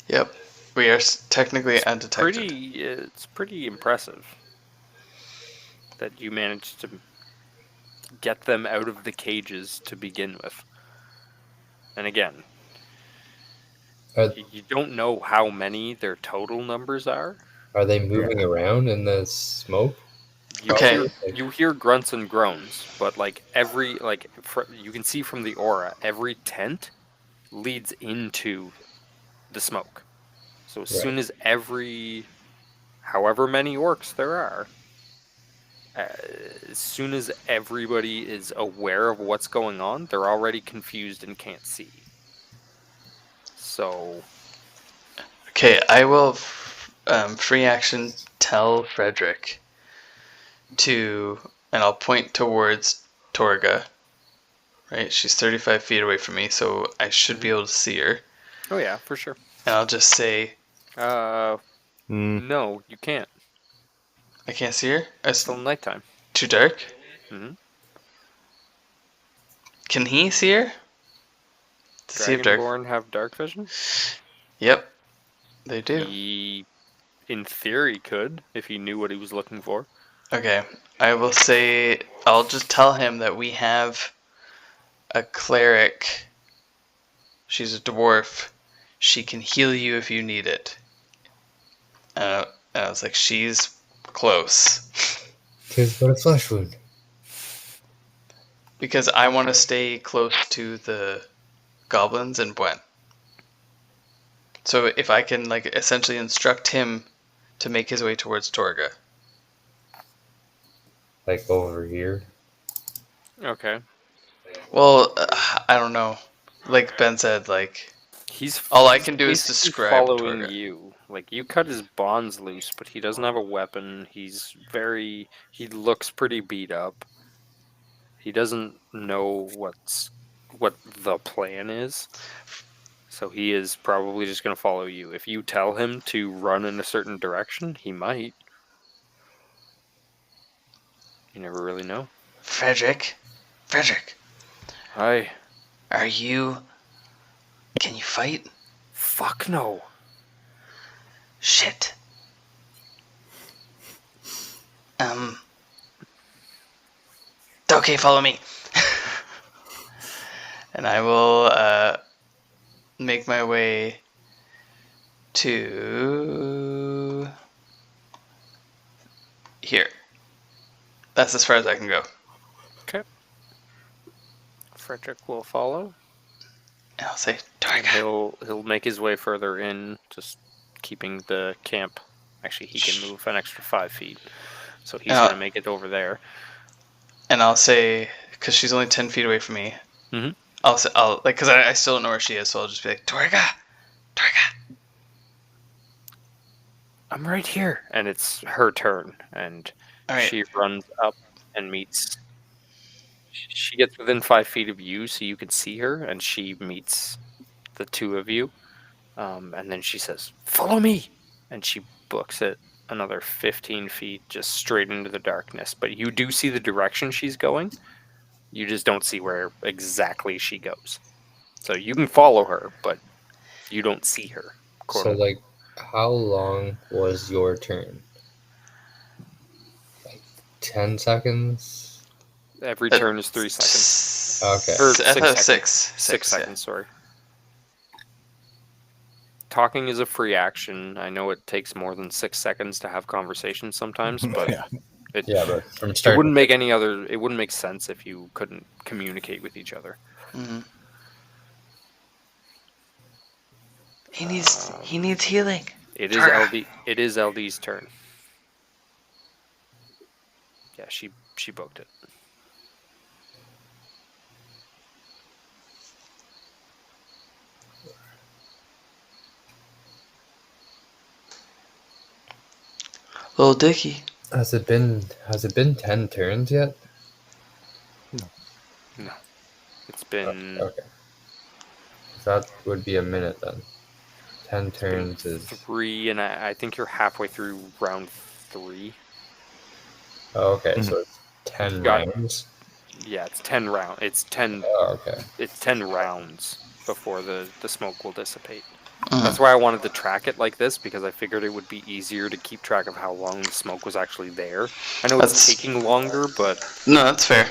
Yep. We are technically undetected. It's pretty impressive that you managed to get them out of the cages to begin with. And again, Are, you don't know how many their total numbers are. are they moving around in the smoke? You hear grunts and groans, but like you can see from the aura, every tent leads into the smoke. So as soon as however many orcs there are, as soon as everybody is aware of what's going on, they're already confused and can't see. So... Okay, I will free action tell Frederick and I'll point towards Torga. Right? She's 35 feet away from me, so I should be able to see her. Oh yeah, for sure. And I'll just say, no, you can't. I can't see her? It's still nighttime. Too dark? Mm-hmm. Can he see her? To see if dark. Dragonborn have dark vision? Yep, they do. He, in theory, could, if he knew what he was looking for. Okay, I'll just tell him that we have a cleric. She's a dwarf. She can heal you if you need it. And I was like, she's close. Tis but a flesh wound. Because I want to stay close to the goblins and Bwen. So if I can like essentially instruct him to make his way towards Torga. Like over here. Okay. Well, I don't know. Like Ben said, like all I can do is describe following Torga. you. Like you cut his bonds loose, but he doesn't have a weapon. He looks pretty beat up. He doesn't know what the plan is. So he is probably just going to follow you. If you tell him to run in a certain direction, he might. You never really know. Frederick. Hi. Can you fight? Fuck no. Shit. Okay, follow me. And I will make my way to here. That's as far as I can go. Okay. Frederick will follow. And I'll say, And Torga. he'll make his way further in, just keeping the camp. Actually, he can move an extra 5 feet, so he's Yeah. gonna make it over there. And I'll say, because she's only 10 feet away from me, Mhm. I'll because I still don't know where she is, so I'll just be like, Torga, Torga. I'm right here, and it's her turn, and All right. she runs up and meets. She gets within 5 feet of you, so you can see her, and she meets the two of you. And then she says, "Follow me," and she books it another 15 feet just straight into the darkness. But you do see the direction she's going. You just don't see where exactly she goes. So you can follow her, but you don't see her. Quote So, unquote. like, how long was your turn? Like 10 seconds? Every turn is 3 seconds. Okay. Or I 6 thought it was seconds. 6. 6 yeah. seconds, sorry. Talking is a free action. I know it takes more than 6 seconds to have conversations sometimes, but Yeah. Yeah, but from it start wouldn't make any other. It wouldn't make sense if you couldn't communicate with each other. Mm-hmm. He needs healing. It is LD. It is LD's turn. Yeah, she booked it. Little Dicky. Has it been 10 turns yet? No, it's been Okay. So that would be a minute then. 10 it's been turns is 3, and I think you're halfway through round 3. oh, okay, so it's 10 Got- rounds. Yeah, it's 10 round. It's 10. Oh, okay. It's 10 rounds before the smoke will dissipate. Mm. That's why I wanted to track it like this, because I figured it would be easier to keep track of how long the smoke was actually there. I know it's That's- taking longer, but No, that's fair.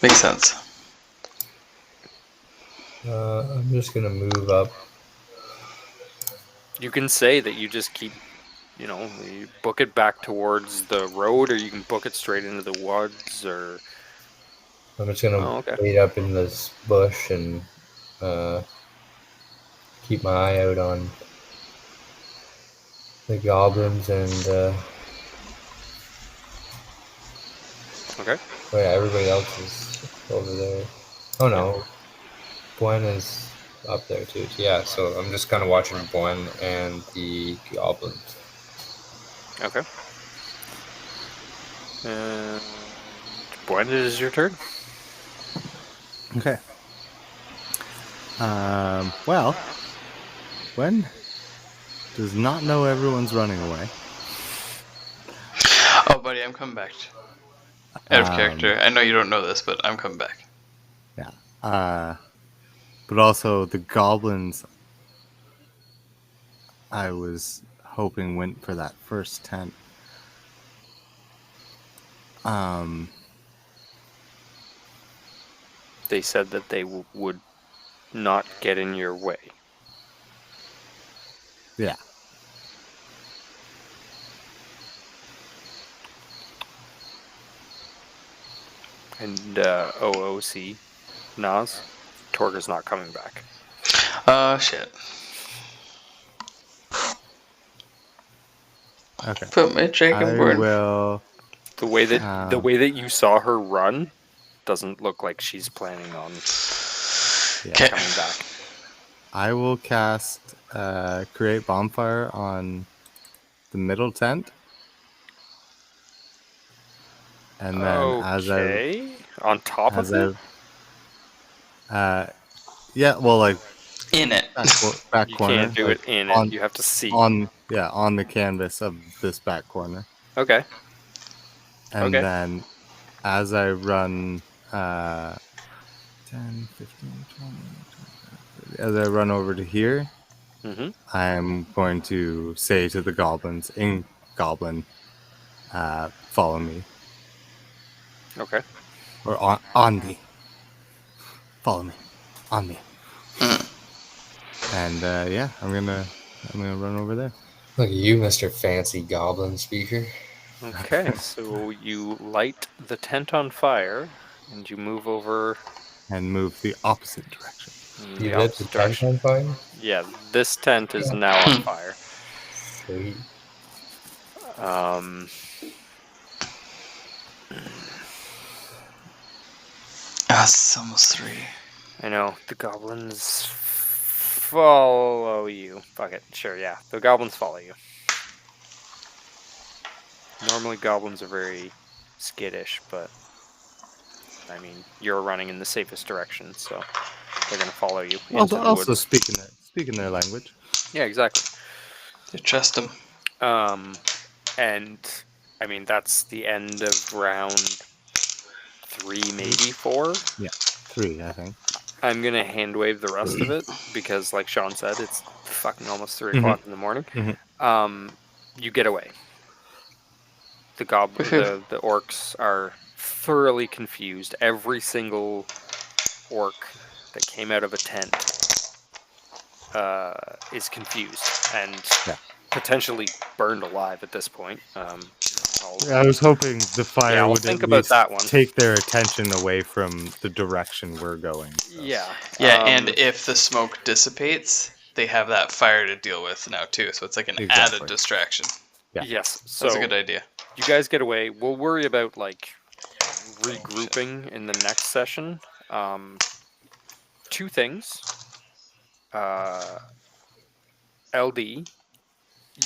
Makes sense. I'm just gonna move up. you can say that you just keep, you book it back towards the road, or you can book it straight into the woods, or I'm just gonna Oh, okay. wait up in this bush and keep my eye out on the goblins and okay. oh yeah, everybody else is over there. Oh no, Gwen is up there too. Yeah, so I'm just kind of watching Gwen and the goblins. Okay. When is your turn? Okay. Well, Gwen does not know everyone's running away. Oh, buddy, I'm coming back. Out of character. I know you don't know this, but I'm coming back. Yeah. But also the goblins, I was hoping went for that first tent. They said that they would not get in your way. Yeah. And OOC, Nas, Torga's not coming back. Oh, shit. Okay. Put my I dragonborn. will. The way that you saw her run doesn't look like she's planning on Okay. coming back. I will cast create bonfire on the middle tent. And then Okay. On top of it? Yeah, well, like In it. back You corner. can't do like, it in on, it. You have to see. on the canvas of this back corner. Okay. And Okay. then as I run 10, 15, 20, 25, 30, as I run over to here, Mm-hmm. I'm going to say to the goblins in Goblin, follow me. Okay. Or on me. Follow me. On me. And I'm gonna run over there. Look at you, Mr. Fancy Goblin Speaker. Okay, so you light the tent on fire, and you move over And move the opposite direction. in You the lit the opposite tent direction. on fire? Yeah, this tent is now on fire. Sweet. Um, It's almost 3. I know the goblins follow you. Fuck it, sure, yeah, the goblins follow you. Normally, goblins are very skittish, but I mean, you're running in the safest direction, so they're gonna follow you into the Also woods. speaking their language. Yeah, exactly. You trust him. And I mean, that's the end of round 3, maybe 4. Yeah, 3, I think. I'm gonna hand wave the rest of it because, like Sean said, it's fucking almost 3 o'clock in the morning. You get away. The Woohoo. the orcs are thoroughly confused. Every single orc that came out of a tent is confused and potentially burned alive at this point. I was hoping the fire I'll would think at about least that one. take their attention away from the direction we're going. So. Yeah. And if the smoke dissipates, they have that fire to deal with now too. So it's like an added distraction. Yeah. Yes. So That's a good idea. you guys get away. We'll worry about like regrouping in the next session. 2 things. LD,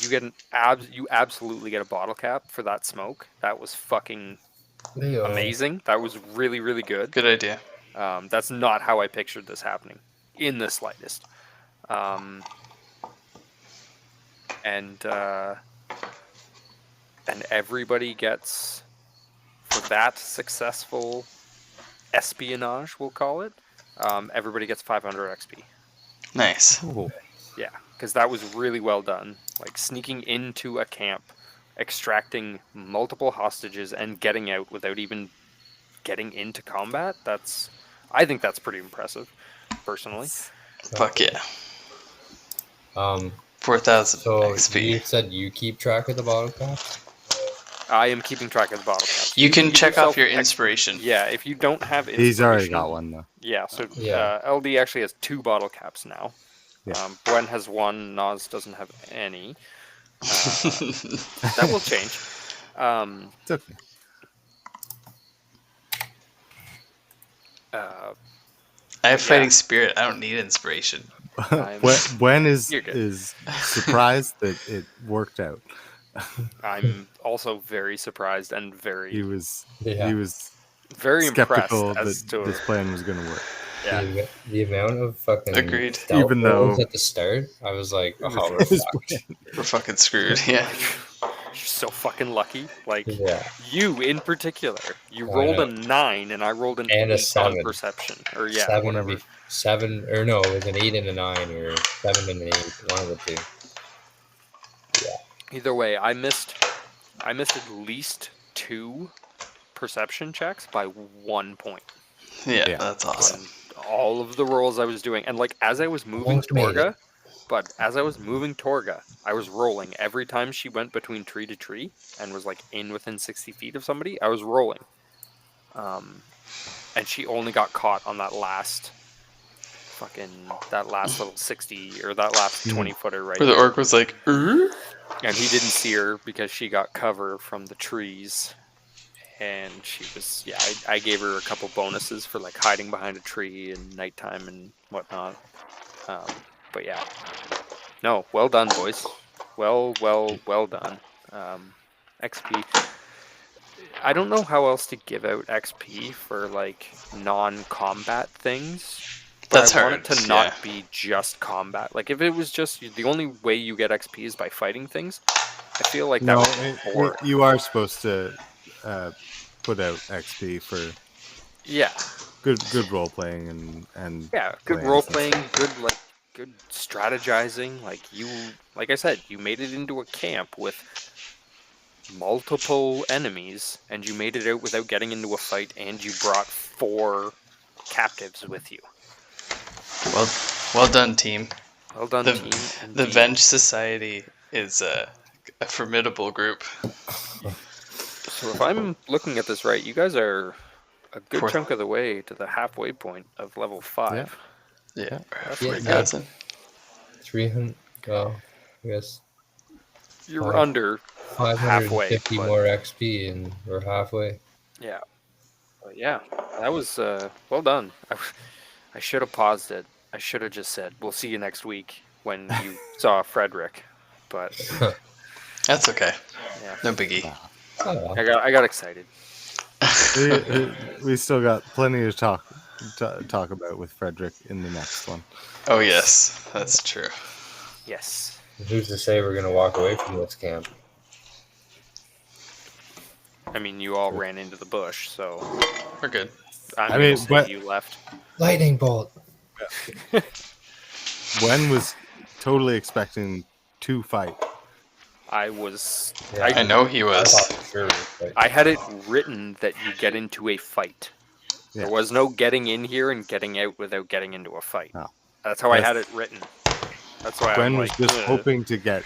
you get you absolutely get a bottle cap for that smoke. That was fucking amazing. That was really, really good. Good idea. That's not how I pictured this happening in the slightest. And everybody gets, for that successful espionage, we'll call it, everybody gets 500 XP. Nice. Ooh. Yeah, because that was really well done. Like sneaking into a camp, extracting multiple hostages, and getting out without even getting into combat. I think that's pretty impressive, personally. Fuck yeah. 4,000 So XP. you said you keep track of the bottle caps? I am keeping track of the bottle caps. You can check yourself off your inspiration. Yeah, if you don't have inspiration... He's already got one, though. Yeah, so Yeah. LD actually has 2 bottle caps now. Yeah. Gwen has 1, Nas doesn't have any. That will change. It's okay. I have fighting spirit. I don't need inspiration. Gwen is You're good. is surprised that it worked out. I'm also very surprised and He was Yeah. he was very skeptical impressed as that to this plan was going to work. yeah. The amount of fucking Agreed. stealth Even rolls though- at the start, I was like, oh, we're His fucked. We're fucking screwed. Yeah. You're so fucking lucky. Like Yeah. you in particular, you I rolled know. a 9 and I rolled an And a 8 on 7. perception. Or yeah, 7 whatever. 7 or no, it was an 8 and a 9 or 7 and an 8, one of the 2. Either way, I missed at least 2 perception checks by 1 point. Yeah, that's awesome. On all of the rolls I was doing. And like as I was moving Almost made Torga, I was rolling every time she went between tree to tree and was like within 60 feet of somebody. I was rolling, and she only got caught on that last little 60 or that last 20 footer right Where the there. orc was like, And he didn't see her because she got cover from the trees. And she was, I gave her a couple bonuses for like hiding behind a tree and nighttime and whatnot. But yeah, no, well done, boys. Well done. XP. I don't know how else to give out XP for like non-combat things. But That's I want hard, it to not be just combat. Like if it was just the only way you get XP is by fighting things, I feel like that would be boring. You are supposed to put out XP for good role playing and good plans role and playing, stuff. good strategizing. Like I said, you made it into a camp with multiple enemies, and you made it out without getting into a fight, and you brought 4 captives with you. well done, team. Well done, team. The Venge Society is a formidable group. So if I'm looking at this right, you guys are a good Fourth. chunk of the way to the halfway point of level 5. Yeah, That's Yeah, pretty yeah. good. 300. Well, I guess You're Five. under halfway, 550 but more XP, and we're halfway. yeah. But yeah, that was well done. I should have paused it. I should have just said, "We'll see you next week" when you saw Frederick. But That's okay. yeah, No biggie. Oh, well. I got excited. We still got plenty to talk about with Frederick in the next one. Oh yes, that's true. Yes. Who's to say we're gonna walk away from this camp? I mean, you all ran into the bush, so We're good. I'm I gonna mean, say but- you left. Lightning bolt. Gwen was totally expecting to fight. I was. Yeah, I know he I was. thought for sure. But I had it written that you get into a fight. Yeah. There was no getting in here and getting out without getting into a fight. No. That's how I Yes. had it written. That's why Gwen I'm was like, just "Ugh." hoping to get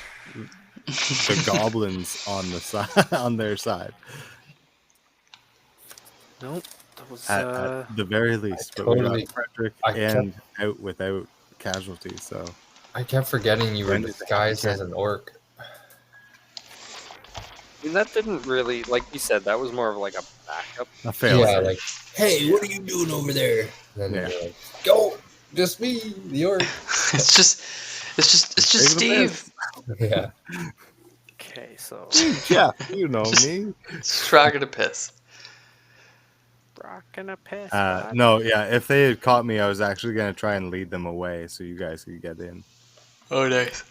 the goblins on the side, on their side, Nope. That was. at the very least. But we totally- got Frederick I kept- and out without casualty. So I kept forgetting you were Gwen is disguised a- as an orc. I mean, that didn't really, like you said, that was more of like a backup. a fail. Yeah, like, Hey, what are you doing over there? then Yeah. you're like, go, just me, the orc. It's just Take the Steve. Yeah. Okay, so Yeah, you know me. Just rocking a piss. rocking a piss. No, yeah. If they had caught me, I was actually gonna try and lead them away so you guys could get in. Oh nice.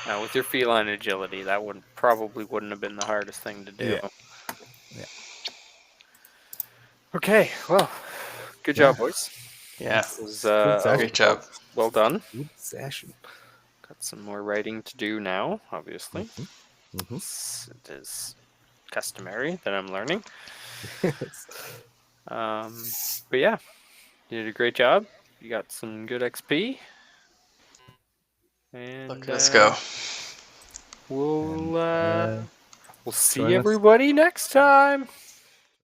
Now, with your feline agility, that probably wouldn't have been the hardest thing to do. Yeah. Yeah. Okay, well, good job, boys. Yeah. This was Good session. Great job. well done. Good session. Got some more writing to do now, obviously. Mhm. It is customary that I'm learning. But yeah, you did a great job. You got some good XP. And Look, let's go. We'll Join see us. everybody next time.